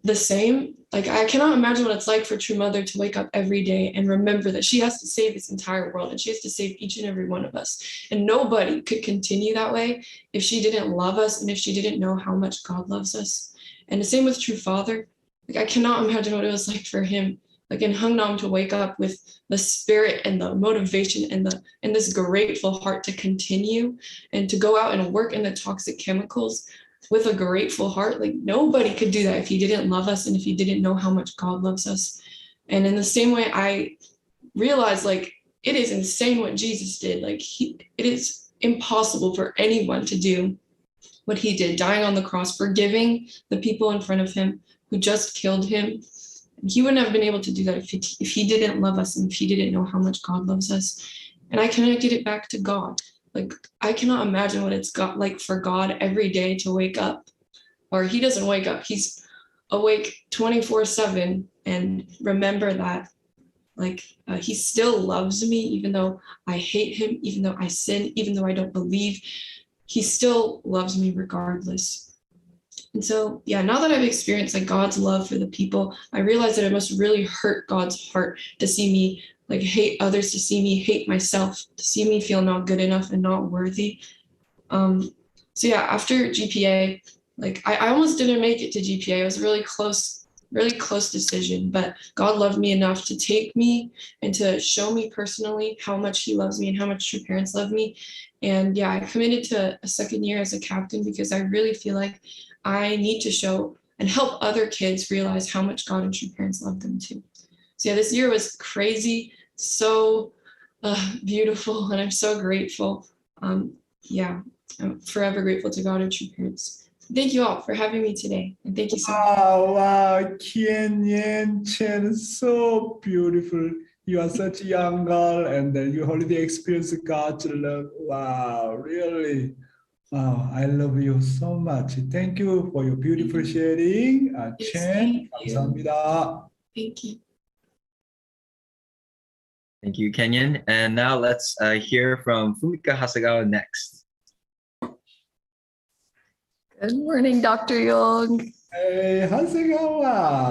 the same. I cannot imagine what it's like for true mother to wake up every day and remember that she has to save this entire world, and she has to save each and every one of us. And nobody could continue that way if she didn't love us and if she didn't know how much God loves us. And the same with true father. I cannot imagine what it was like for him like in Hungnam, to wake up with the spirit and the motivation and this grateful heart to continue and to go out and work in the toxic chemicals with a grateful heart. Like nobody could do that if he didn't love us and if he didn't know how much God loves us. And in the same way, I realized like it is insane what Jesus did. Like it is impossible for anyone to do what he did, dying on the cross, forgiving the people in front of him who just killed him. He wouldn't have been able to do that if he didn't love us and if he didn't know how much God loves us. And I connected it back to God. Like I cannot imagine what it's got like for God every day to wake up, or he doesn't wake up, he's awake 24/7, and remember that like he still loves me, even though I hate him, even though I sin, even though I don't believe, he still loves me regardless. And so, yeah, now that I've experienced like God's love for the people, I realize that it must really hurt God's heart to see me like hate others, to see me hate myself, to see me feel not good enough and not worthy. So yeah, after GPA, like I almost didn't make it to GPA. It was a really close decision, but God loved me enough to take me and to show me personally how much he loves me and how much true parents love me. And yeah, I committed to a second year as a captain because I really feel like I need to show and help other kids realize how much God and true parents love them too. So yeah, this year was crazy, so beautiful, and I'm so grateful. Yeah, I'm forever grateful to God and true parents. Thank you all for having me today, and thank you so much. Wow, Cheon, Chen, so beautiful. You are such a young girl, and then you already experienced God's love. Wow, really. Wow, I love you so much. Thank you for your beautiful sharing. Yes, Chen, thank you. 감사합니다. Thank you. Thank you, Kenyon. And now let's hear from Fumika Hasegawa next. Good morning, Dr. Yong. Hey, 하세가와.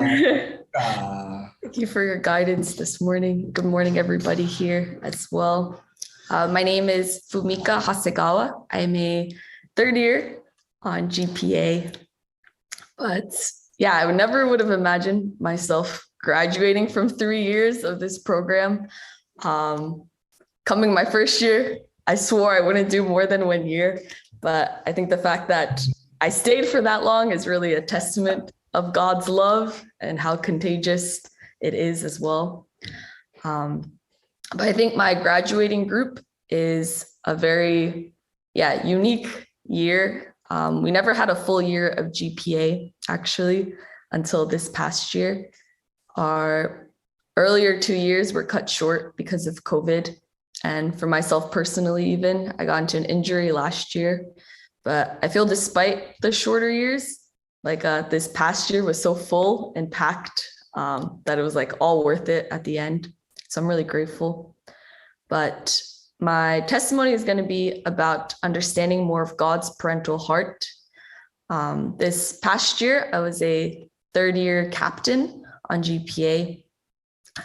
Thank you for your guidance this morning. Good morning, everybody here as well. My name is Fumika Hasegawa. I'm a third year on GPA. But yeah, I never would have imagined myself graduating from 3 years of this program. Coming my first year, I swore I wouldn't do more than 1 year. But I think the fact that I stayed for that long is really a testament of God's love and how contagious it is as well. But I think my graduating group is a very, unique year. We never had a full year of GPA actually until this past year. Our earlier 2 years were cut short because of COVID. And for myself personally, even I got into an injury last year. But I feel despite the shorter years, like this past year was so full and packed that it was like all worth it at the end. So I'm really grateful. But my testimony is going to be about understanding more of God's parental heart. This past year, I was a third year captain on GPA.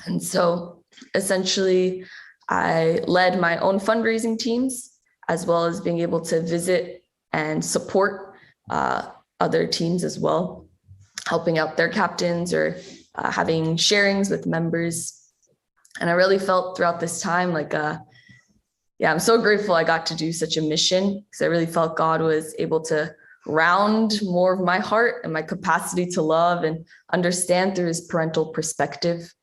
And so essentially, I led my own fundraising teams, as well as being able to visit and support other teams as well, helping out their captains or having sharings with members. And I really felt throughout this time like, I'm so grateful I got to do such a mission, because I really felt God was able to round more of my heart and my capacity to love and understand through his parental perspective.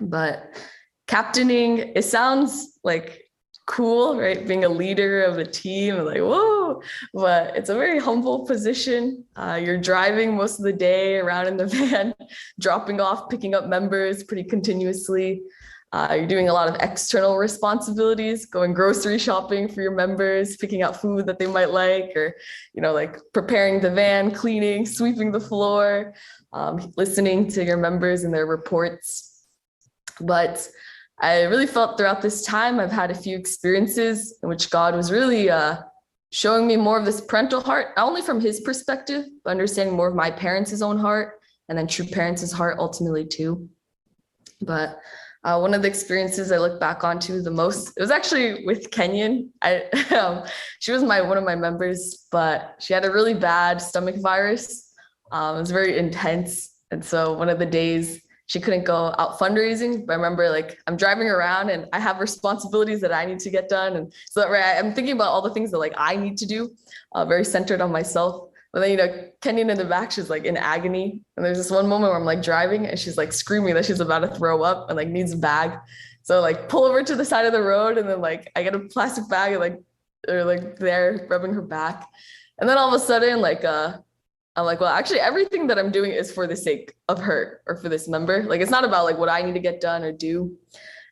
But captaining, it sounds like cool, right? Being a leader of a team, like, whoa, but it's a very humble position. You're driving most of the day around in the van, dropping off, picking up members pretty continuously. You're doing a lot of external responsibilities, going grocery shopping for your members, picking out food that they might like, or, like preparing the van, cleaning, sweeping the floor, listening to your members and their reports. But I really felt throughout this time, I've had a few experiences in which God was really showing me more of this parental heart, not only from his perspective, but understanding more of my parents' own heart, and then true parents' heart ultimately too. But one of the experiences I look back onto the most, it was actually with Kenyon. She was one of my members, but she had a really bad stomach virus. It was very intense. And so one of the days she couldn't go out fundraising. But I remember like I'm driving around and I have responsibilities that I need to get done. And so right, I'm thinking about all the things that like I need to do, very centered on myself. But then, you know, Kenyon in the back, she's like in agony. And there's this one moment where I'm like driving and she's like screaming that she's about to throw up and like needs a bag. So like pull over to the side of the road and then like I get a plastic bag and like they're like there rubbing her back. And then all of a sudden, like I'm like, well, actually everything that I'm doing is for the sake of her or for this member. Like it's not about like what I need to get done or do.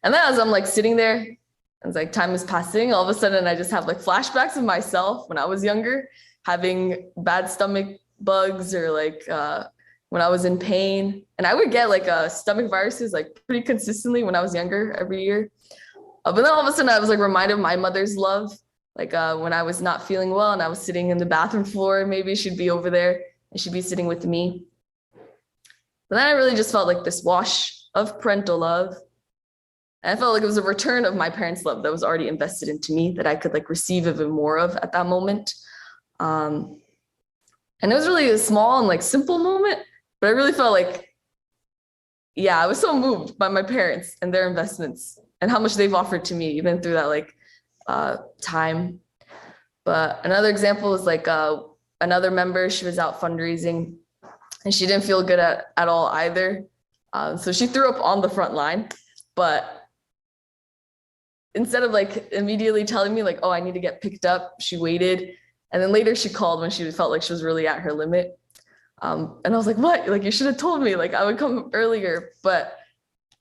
And then as I'm like sitting there, and it's like time is passing, all of a sudden I just have like flashbacks of myself when I was younger, having bad stomach bugs or like when I was in pain. And I would get like stomach viruses like pretty consistently when I was younger every year. But then all of a sudden I was like reminded of my mother's love. Like when I was not feeling well and I was sitting in the bathroom floor, maybe she'd be over there and she'd be sitting with me. But then I really just felt like this wash of parental love. And I felt like it was a return of my parents' love that was already invested into me that I could like receive even more of at that moment. And it was really a small and like simple moment, but I really felt like, yeah, I was so moved by my parents and their investments and how much they've offered to me, even through that like time. But another example is like another member, she was out fundraising and she didn't feel good at all either. So she threw up on the front line, but instead of like immediately telling me like, oh, I need to get picked up, she waited. And then later she called when she felt like she was really at her limit. And I was like, what? Like, you should have told me, like I would come earlier. But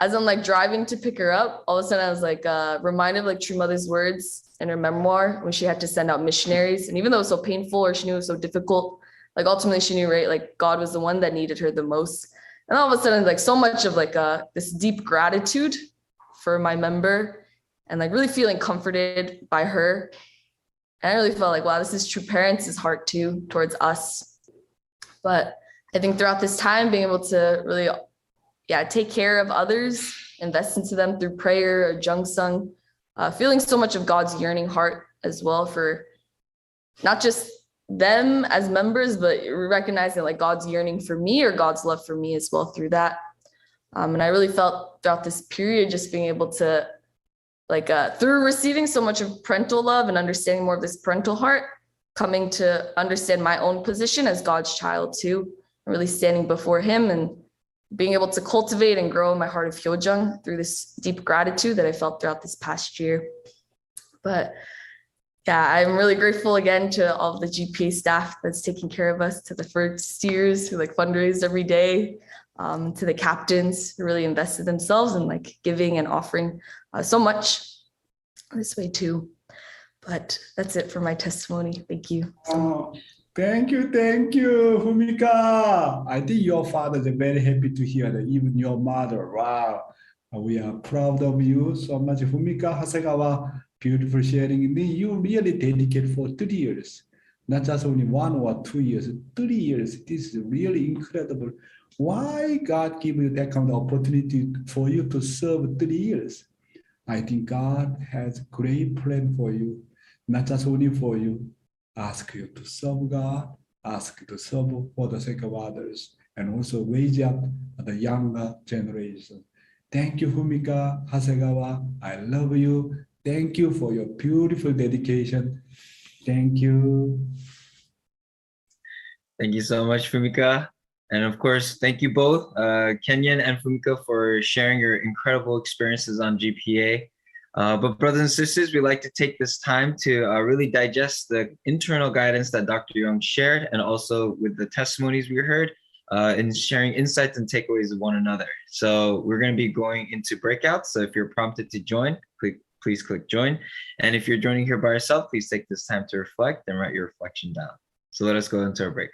as I'm like driving to pick her up, all of a sudden I was like reminded of like True Mother's words in her memoir when she had to send out missionaries. And even though it was so painful or she knew it was so difficult, like ultimately she knew, right, like God was the one that needed her the most. And all of a sudden, like so much of like this deep gratitude for my member and like really feeling comforted by her. And I really felt like, wow, this is true parents' heart too towards us. But I think throughout this time, being able to really, take care of others, invest into them through prayer or jungsung, feeling so much of God's yearning heart as well for not just them as members, but recognizing like God's yearning for me or God's love for me as well through that. And I really felt throughout this period, just being able to like through receiving so much of parental love and understanding more of this parental heart, coming to understand my own position as God's child too, and really standing before him and being able to cultivate and grow my heart of Hyojung through this deep gratitude that I felt throughout this past year. But yeah, I'm really grateful again to all of the GPA staff that's taking care of us, to the first steers who like fundraised every day, to the captains who really invested themselves in like giving and offering so much this way too. But that's it for my testimony. Thank you. Thank you, Humika. I think your father is very happy to hear that, even your mother. Wow, we are proud of you so much, Humika Hasegawa. Beautiful sharing. You really dedicate for 30 years, not just only 1 or 2 years, 30 years. This is really incredible. Why God give you that kind of opportunity for you to serve 30 years? I think God has great plan for you, not just only for you. Ask you to serve God, ask you to serve for the sake of others, and also raise up the younger generation. Thank you, Humika Hasegawa. I love you. Thank you for your beautiful dedication. Thank you. Thank you so much, Fumika. And of course, thank you both, Kenyon and Fumika, for sharing your incredible experiences on GPA. But brothers and sisters, we like to take this time to really digest the internal guidance that Dr. Yong shared, and also with the testimonies we heard, in sharing insights and takeaways of one another. So we're going to be going into breakouts. So if you're prompted to join, please click join. And if you're joining here by yourself, please take this time to reflect and write your reflection down. So let us go into our breakouts.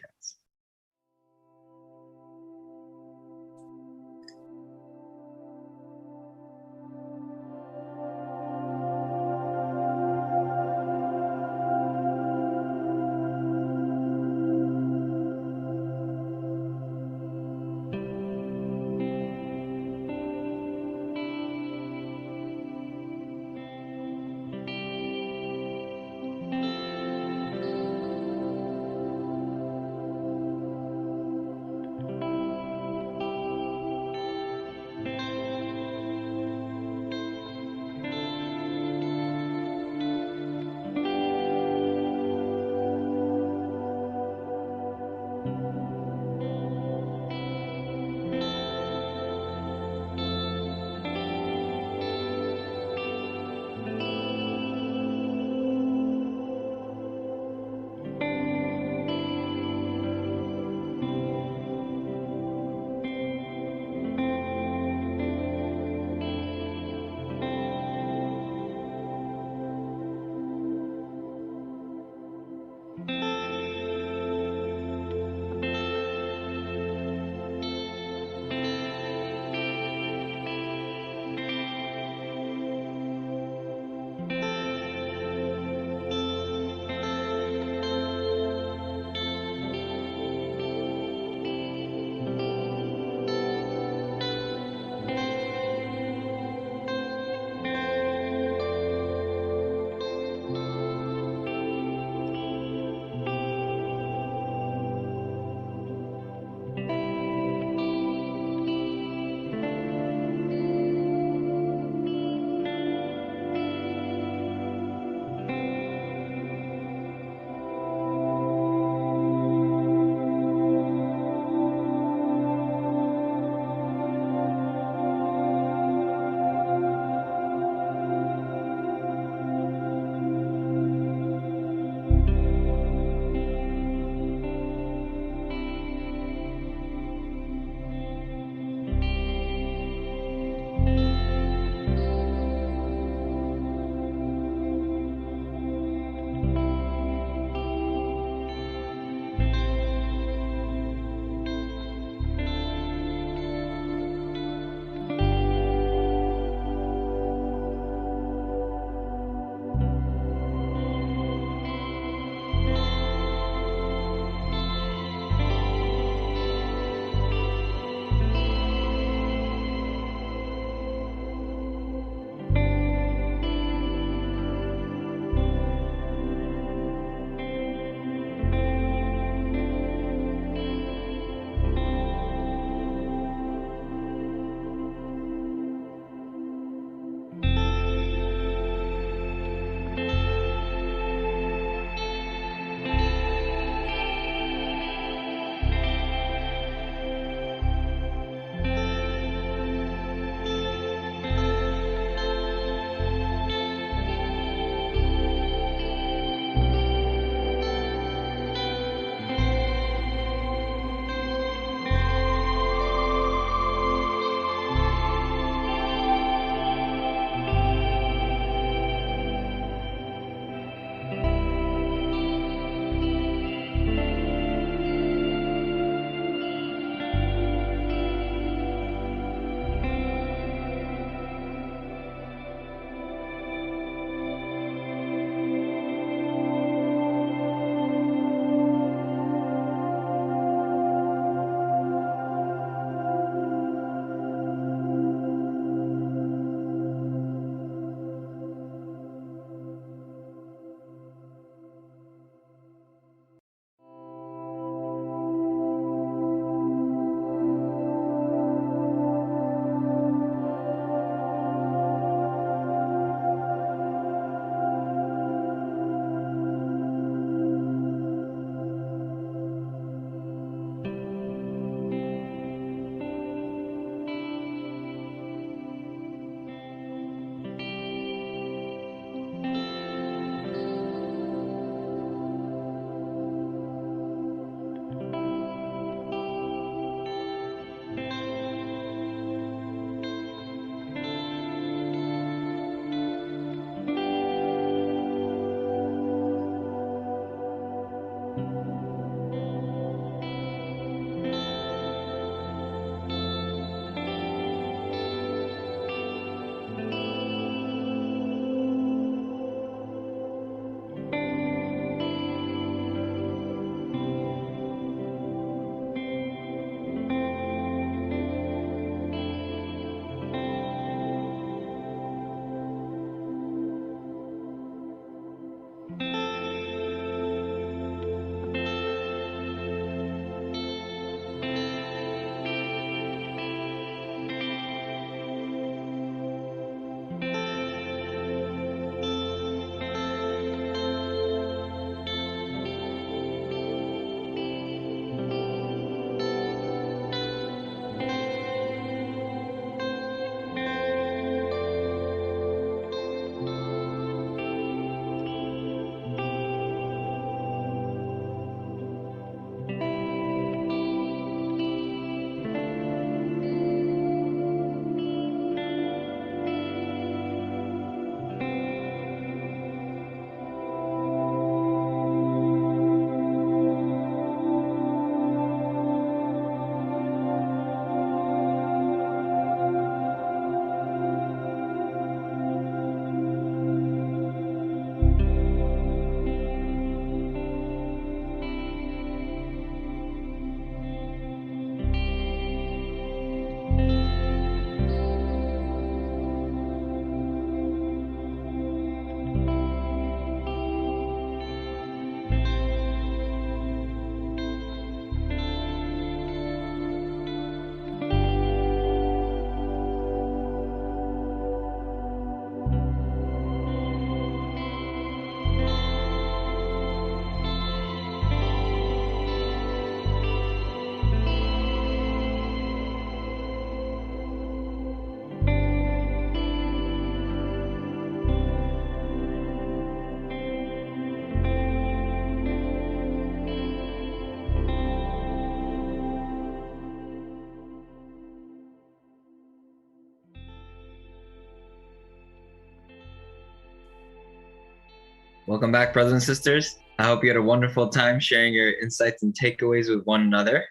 Welcome back, brothers and sisters. I hope you had a wonderful time sharing your insights and takeaways with one another.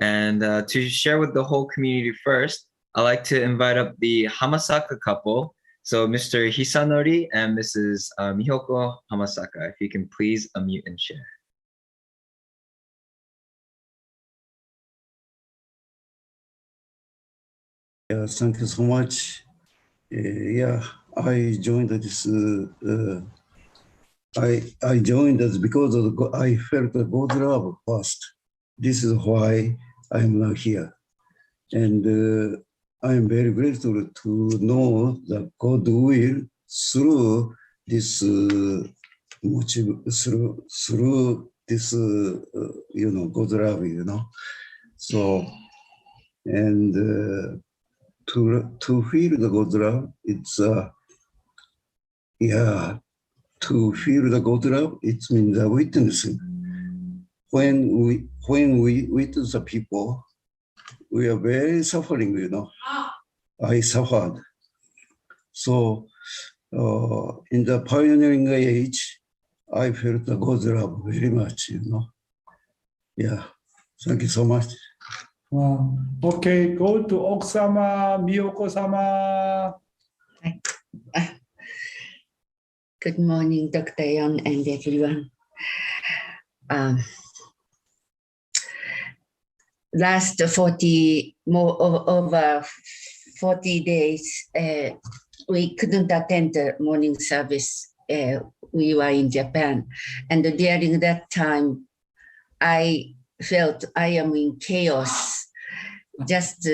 And to share with the whole community first, I'd like to invite up the Hamasaka couple. So Mr. Hisanori and Mrs. Mihoko Hamasaka, if you can please unmute and share. Yeah, thank you so much. Yeah, I joined this. I joined this because of I felt the God's love first. This is why I'm now here, and I am very grateful to know that God will through this through this God's love, So and. To feel the God's love, it's to feel the God's love, it means witnessing. When we witness the people, we are very suffering, I suffered. So in the pioneering age, I felt the God's love very much, Yeah, thank you so much. Okay, go to Oksama, Miyoko-sama. Good morning, Dr. Yong and everyone. Last over 40 days, we couldn't attend the morning service. We were in Japan. And during that time, I felt I am in chaos, just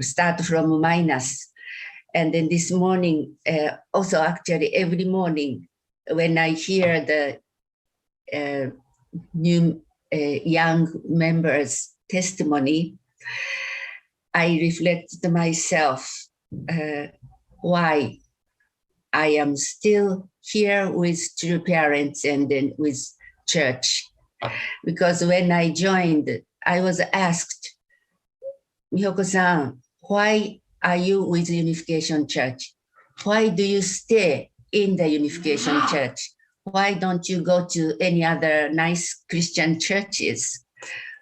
start from minus. And then this morning, also actually every morning, when I hear the new young members' testimony, I reflect to myself why I am still here with true parents and then with church. Because when I joined, I was asked, Mihoko-san, why are you with Unification Church? Why do you stay in the Unification Church? Why don't you go to any other nice Christian churches?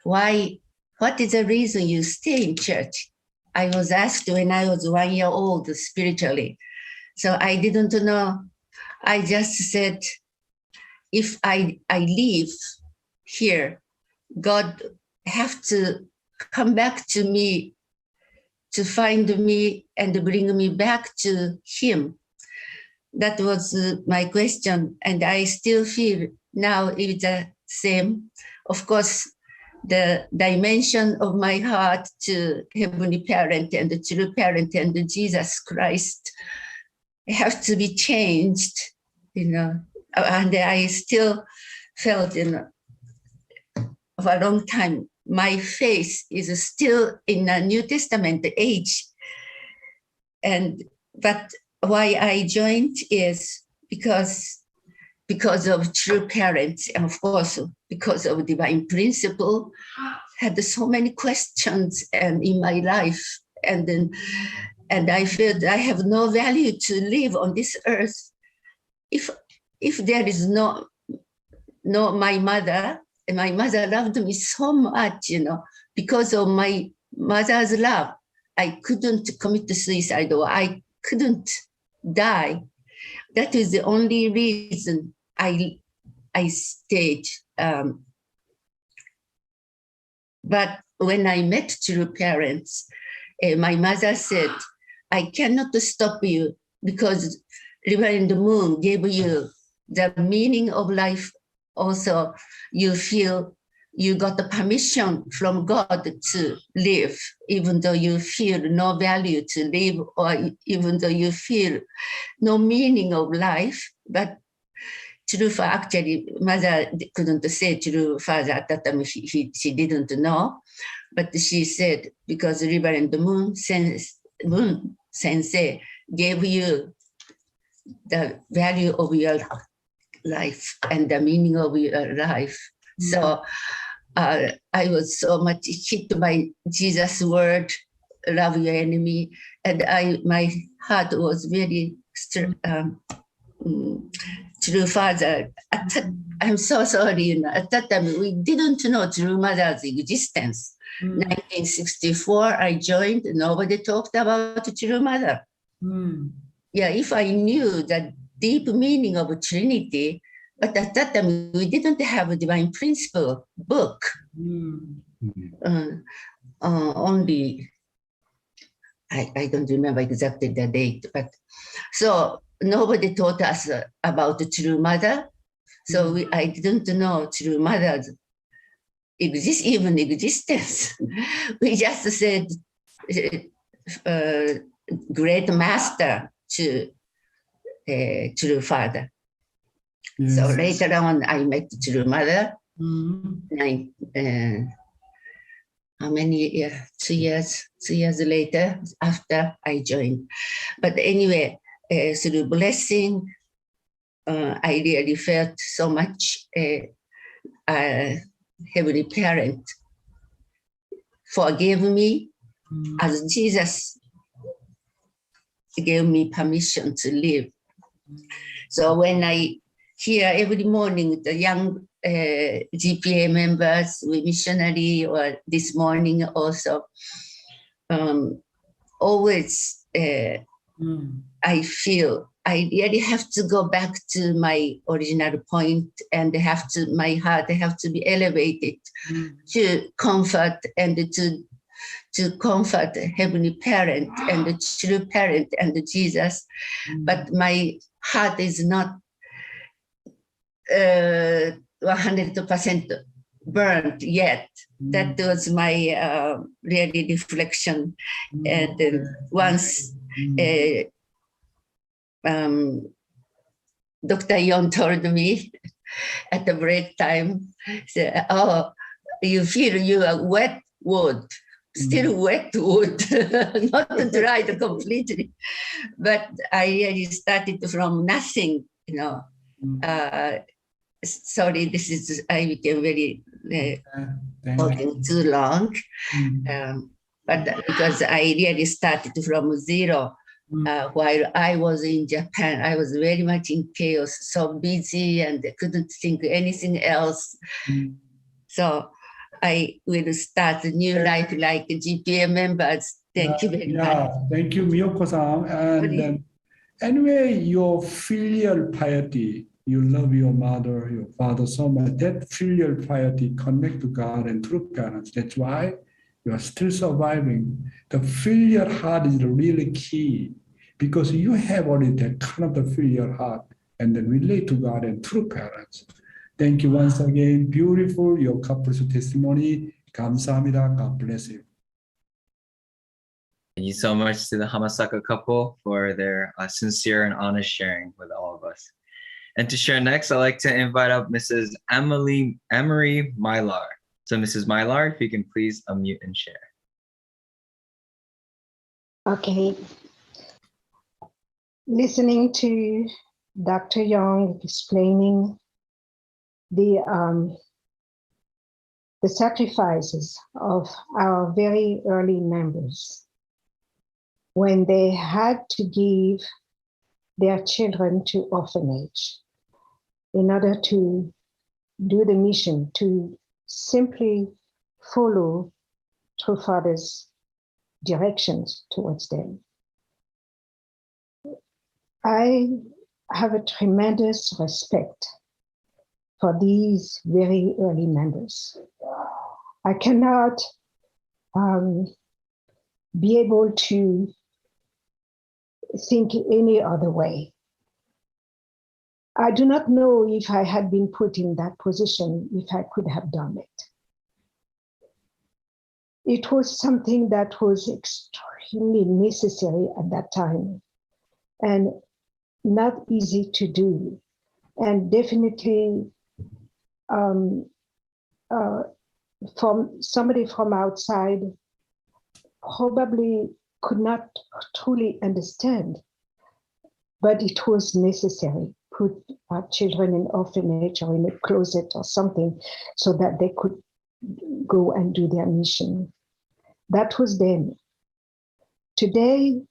Why? What is the reason you stay in church? I was asked when I was 1 year old spiritually. So I didn't know. I just said, if I leave here, God have to come back to me to find me and bring me back to him. That was my question. And I still feel now it's the same. Of course, the dimension of my heart to Heavenly Parent and the true parent and the Jesus Christ have to be changed, and I still felt, for a long time, my faith is still in a New Testament age. But why I joined is because of true parents, and of course, because of divine principle, had so many questions in my life. And I felt I have no value to live on this earth. If there is no my mother, and my mother loved me so much, because of my mother's love, I couldn't commit suicide or I couldn't die. That is the only reason I stayed. But when I met true parents, my mother said, I cannot stop you because River in the Moon gave you the meaning of life. Also, you feel you got the permission from God to live, even though you feel no value to live, or even though you feel no meaning of life. But true father, actually, mother couldn't say true father at that time. She didn't know, but she said, because River and the Moon Sensei gave you the value of your life and the meaning of your life. Mm-hmm. So I was so much hit by Jesus' word, love your enemy. And my heart was very true father. I'm so sorry. At that time, we didn't know true mother's existence. 1964, I joined. Nobody talked about true mother. Yeah, if I knew the deep meaning of Trinity, but at that time we didn't have a divine principle book. Only I don't remember exactly the date, but so nobody taught us about the true mother. So I didn't know true mother's even existence. We just said great master to true father. Yes. So later on, I met true mother. How many years? 2 years. 2 years later, after I joined. But anyway, through blessing, I really felt so much Heavenly Parent forgave me as Jesus gave me permission to live. So when I hear every morning the young GPA members with missionary, or this morning also, always I feel I really have to go back to my original point, and my heart have to be elevated to comfort and to comfort Heavenly Parent and the true parent and Jesus. But my heart is not 100% burned yet. That was my really reflection. And once Dr. Yong told me at the break time, said, "Oh, you feel you are wet wood, still wet wood, not dried completely." But I really started from nothing, you know. Sorry, I became very talking too long. But because I really started from zero. While I was in Japan, I was very much in chaos, so busy, and couldn't think anything else. So I will start a new life like GPA members. Thank you very much. Thank you, Miyoko-san. And anyway, your filial piety, you love your mother, your father so much. That filial piety connect to God and true parents. That's why you are still surviving. The filial heart is really key, because you have already that kind of the filial heart and then relate to God and true parents. Thank you once again. Beautiful, your couple's testimony. 감사합니다. God bless you. Thank you so much to the Hamasaka couple for their sincere and honest sharing with all of us. And to share next, I'd like to invite up Mrs. Emery Mylar. So Mrs. Mylar, if you can please unmute and share. Okay. Listening to Dr. Yong explaining the sacrifices of our very early members when they had to give their children to orphanage in order to do the mission, to simply follow True Father's directions towards them. I have a tremendous respect for these very early members. I cannot be able to think any other way. I do not know if I had been put in that position, if I could have done it. It was something that was extremely necessary at that time and not easy to do. And definitely from somebody from outside probably could not truly understand, but it was necessary. Put our children in orphanage or in a closet or something so that they could go and do their mission. That was then. Today,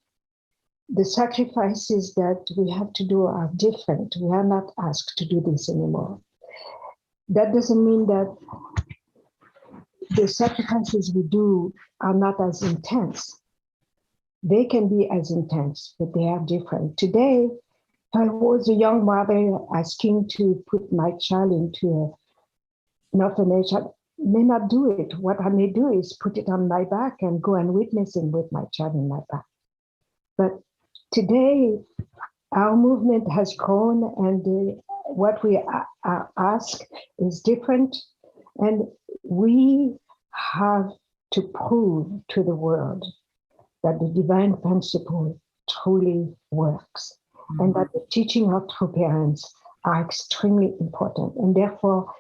the sacrifices that we have to do are different. We are not asked to do this anymore. That doesn't mean that the sacrifices we do are not as intense. They can be as intense, but they are different. Today, if I was a young mother asking to put my child into an orphanage, I may not do it. What I may do is put it on my back and go and witnessing with my child in my back. But today, our movement has grown, and what we ask is different. And we have to prove to the world that the divine principle truly works, and that the teaching of true parents are extremely important. And therefore,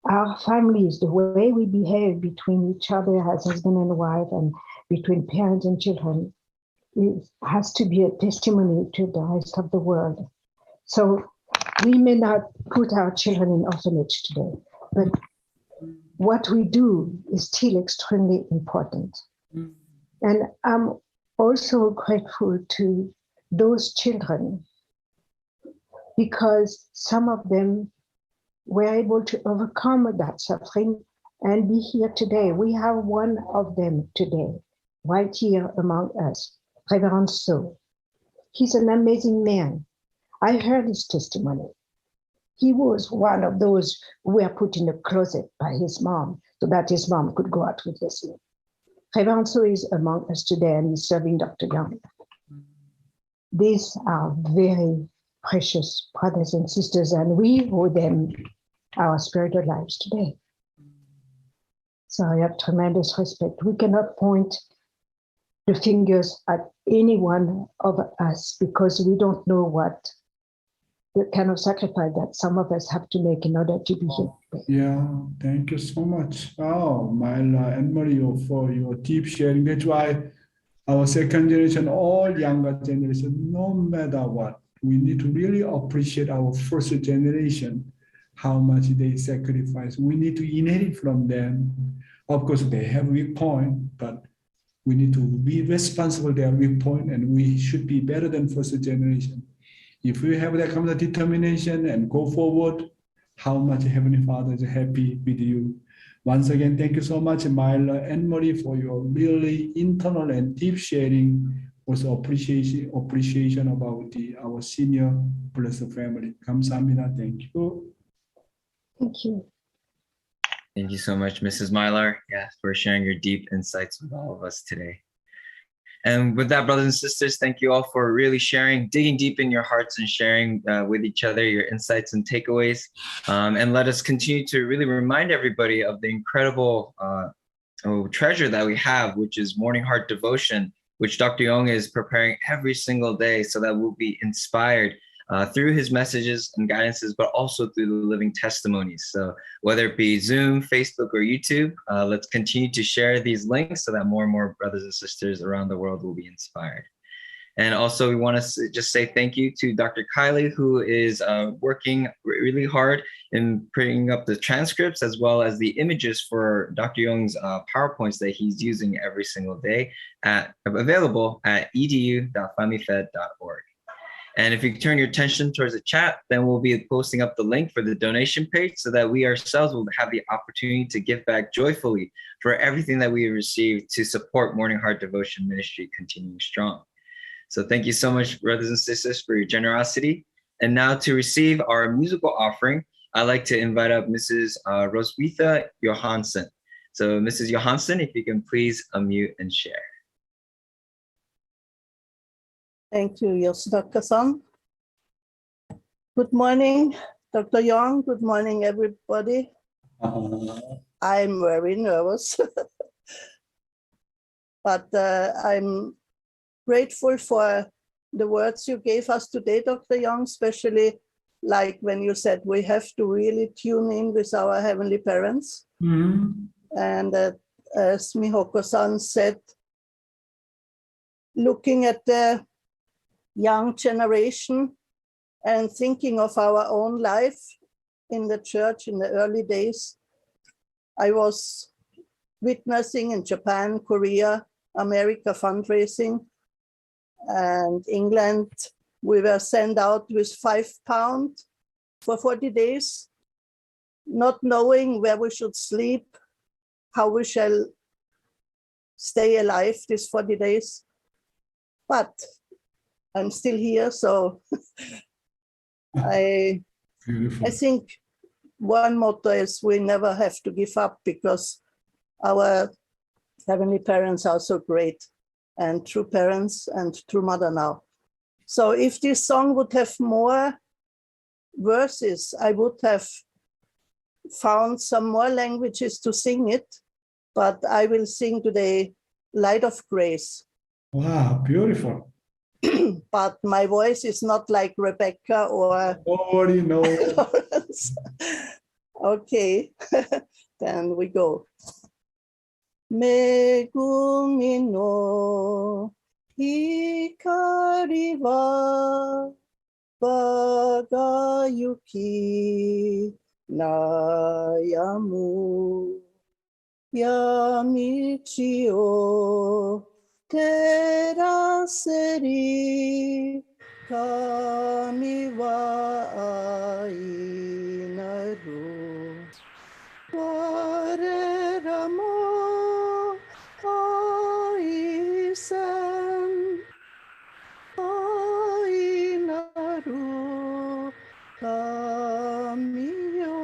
our families, the way we behave between each other as husband and wife, and between parents and children, has to be a testimony to the rest of the world. So we may not put our children in orphanage today, but what we do is still extremely important. And I'm also grateful to those children, because some of them were able to overcome that suffering and be here today. We have one of them today, right here among us, Reverend So. He's an amazing man. I heard his testimony. He was one of those who were put in a closet by his mom so that his mom could go out with him. Reverend So is among us today, and he's serving Dr. Yong. These are very precious brothers and sisters, and we owe them our spiritual lives today. So I have tremendous respect. We cannot point the fingers at any one of us because we don't know what the kind of sacrifice that some of us have to make in order to be here. Yeah, thank you so much. Oh, Myla and Mario, for your deep sharing. That's why our second generation, all younger generation, no matter what, we need to really appreciate our first generation, how much they sacrifice. We need to inherit from them. Of course, they have weak point, but we need to be responsible their weak point, and we should be better than first generation. If we have that kind of determination and go forward, how much Heavenly Father is happy with you. Once again, thank you so much, Myla and Marie, for your really internal and deep sharing, also appreciation about our senior blessed family. 감사합니다. Thank you. Thank you. Thank you so much, Mrs. Mylar, for sharing your deep insights with all of us today. And with that, brothers and sisters, thank you all for really sharing, digging deep in your hearts and sharing with each other your insights and takeaways. And let us continue to really remind everybody of the incredible treasure that we have, which is Morning Heart Devotion, which Dr. Yong is preparing every single day so that we'll be inspired through his messages and guidances, but also through the living testimonies. So whether it be Zoom, Facebook, or YouTube, let's continue to share these links so that more and more brothers and sisters around the world will be inspired. And also we want to just say thank you to Dr. Kylie, who is working really hard in printing up the transcripts as well as the images for Dr. Yong's PowerPoints that he's using every single day, available at edu.famifed.org. And if you turn your attention towards the chat, then we'll be posting up the link for the donation page so that we ourselves will have the opportunity to give back joyfully for everything that we have received to support Morning Heart Devotion Ministry continuing strong. So thank you so much, brothers and sisters, for your generosity. And now to receive our musical offering, I'd like to invite up Mrs. Roswitha Johansson. So Mrs. Johansson, if you can please unmute and share. Thank you, Yosudaka-san. Good morning, Dr. Yong. Good morning, everybody. I'm very nervous, but I'm grateful for the words you gave us today, Dr. Yong, especially like when you said we have to really tune in with our heavenly parents. And as Mihoko-san said, looking at the young generation and thinking of our own life in the church in the early days. I was witnessing in Japan, Korea, America fundraising, and England, we were sent out with £5 for 40 days, not knowing where we should sleep, how we shall stay alive these 40 days. But I'm still here, so I think one motto is we never have to give up, because our heavenly parents are so great, and true parents and true mother now. So if this song would have more verses, I would have found some more languages to sing it, but I will sing today Light of Grace. Wow, beautiful. But my voice is not like Rebecca or Nobody knows. Lawrence. Okay, then we go. Megumi no hikari wa bagayuki nayamu yamichi o teraseri kami wa ainaru warera mo aisen ainaru kami yo.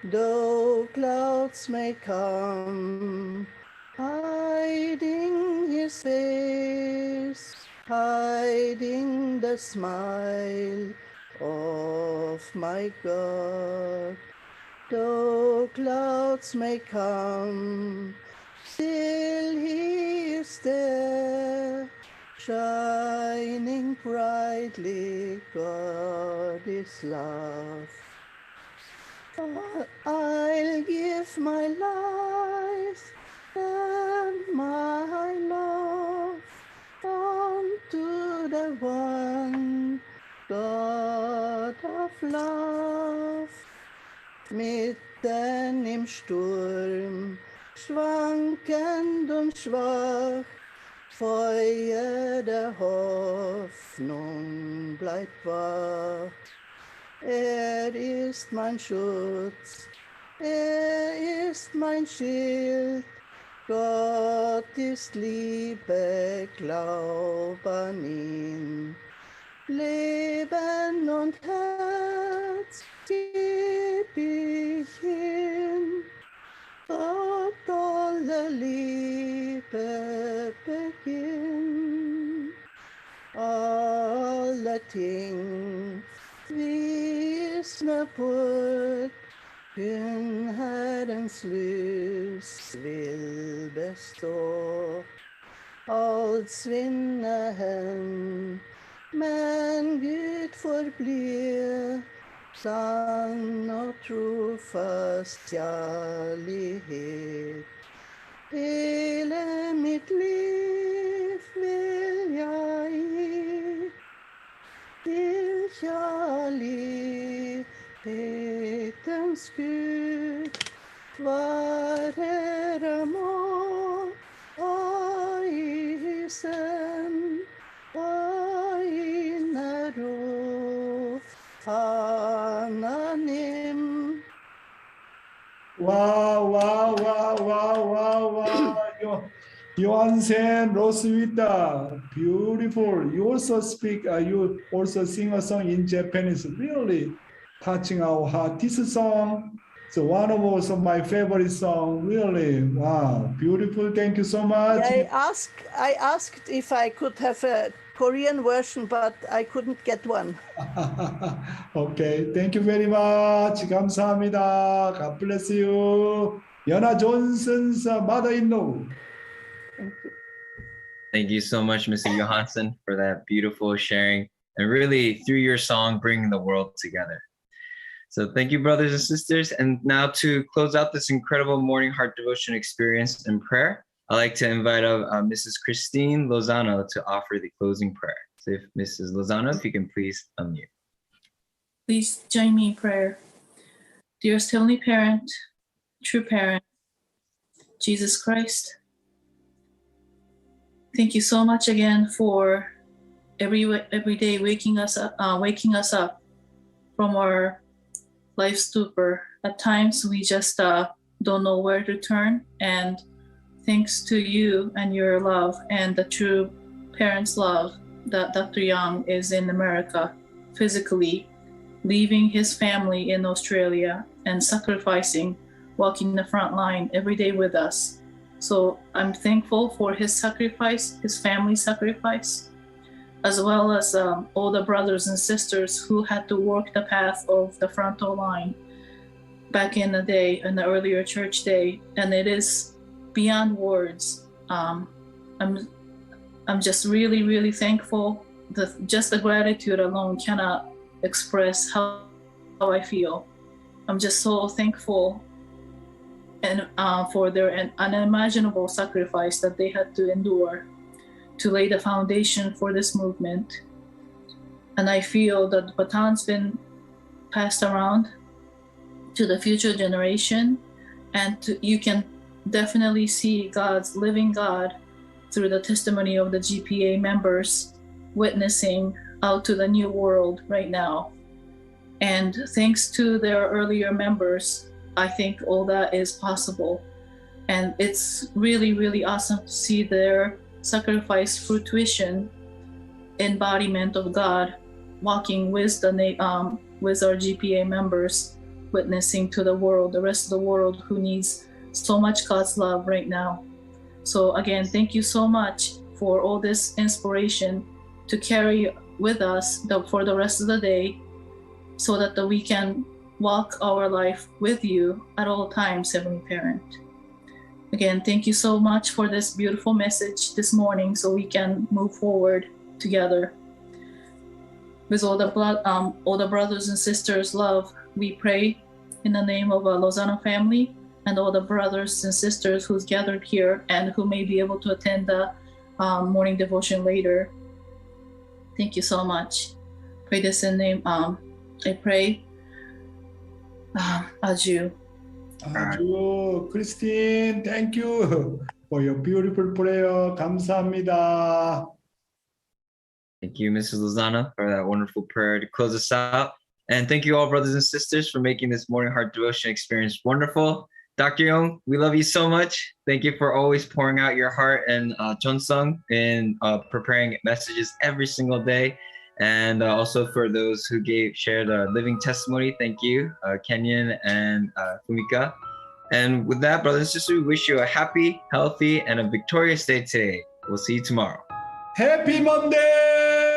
Though clouds may come, hiding his face, hiding the smile of my God. Though clouds may come, still he is there, shining brightly. God is love. I'll give my life and my love unto the one God of love. Mitten im Sturm, schwankend und schwach, Feuer der Hoffnung bleibt wach. Ist mein Schutz, ist mein Schild, Gott ist Liebe, glaub an ihn. Leben und Herz geb ich hin, Gott alle Liebe beginn. Alle ting visne bort, kun Herrens lys vil bestå. Alt svinner hen, men Gud forblir, sann og trofast kjærlighet. Hele mitt liv vil jeg gi til kjærlighetens Gud. Være må isen naro hananim. Wow, wow, wow, wow, wow, wow. Yohansen, Roswitha, beautiful. You also speak, you also sing a song in Japanese, really touching our heart. This song is one of also my favorite song, really. Wow, beautiful. Thank you so much. I asked if I could have a Korean version, but I couldn't get one. Okay, thank you very much. 감사합니다. God bless you. Yana Johnson's mother-in-law. Thank you so much, Mr. Johansson, for that beautiful sharing and really through your song, bringing the world together. So thank you, brothers and sisters. And now to close out this incredible morning heart devotion experience and prayer, I'd like to invite Mrs. Christine Lozano to offer the closing prayer. So if Mrs. Lozano, if you can please unmute. Please join me in prayer. Dearest Heavenly Parent, true parent, Jesus Christ, Thank you so much again for every day waking us up from our life stupor. At times we just don't know where to turn, and thanks to you and your love and the true parents' love that Dr. Yong is in America physically, leaving his family in Australia and sacrificing, walking the front line every day with us. So I'm thankful for his sacrifice, his family's sacrifice, as well as all the brothers and sisters who had to walk the path of the frontal line back in the day, in the earlier church day. And it is beyond words. I'm just really, really thankful. Just the gratitude alone cannot express how I feel. I'm just so thankful and for their unimaginable sacrifice that they had to endure to lay the foundation for this movement. And I feel that the baton's been passed around to the future generation, and you can definitely see God's living God through the testimony of the GPA members witnessing out to the new world right now. And thanks to their earlier members, I think all that is possible. And it's really, really awesome to see their sacrifice fruition, embodiment of God, walking with with our GPA members, witnessing to the world, the rest of the world who needs so much God's love right now. So again, thank you so much for all this inspiration to carry with us for the rest of the day, so that we can walk our life with you at all times, Heavenly Parent. Again, thank you so much for this beautiful message this morning, so we can move forward together. With all the brothers and sisters' love, we pray in the name of our Lozano family and all the brothers and sisters who's gathered here and who may be able to attend the morning devotion later. Thank you so much. Pray this in name. I pray. Adieu. Adieu, Christine. Thank you for your beautiful prayer. 감사합니다. Thank you, Mrs. Lozana, for that wonderful prayer to close us out. And thank you all, brothers and sisters, for making this morning heart devotion experience wonderful. Dr. Yong, we love you so much. Thank you for always pouring out your heart and Cheon and preparing messages every single day. And also for those who shared a living testimony, thank you, Kenyon and Fumika. And with that, brothers and sisters, we wish you a happy, healthy, and a victorious day today. We'll see you tomorrow. Happy Monday!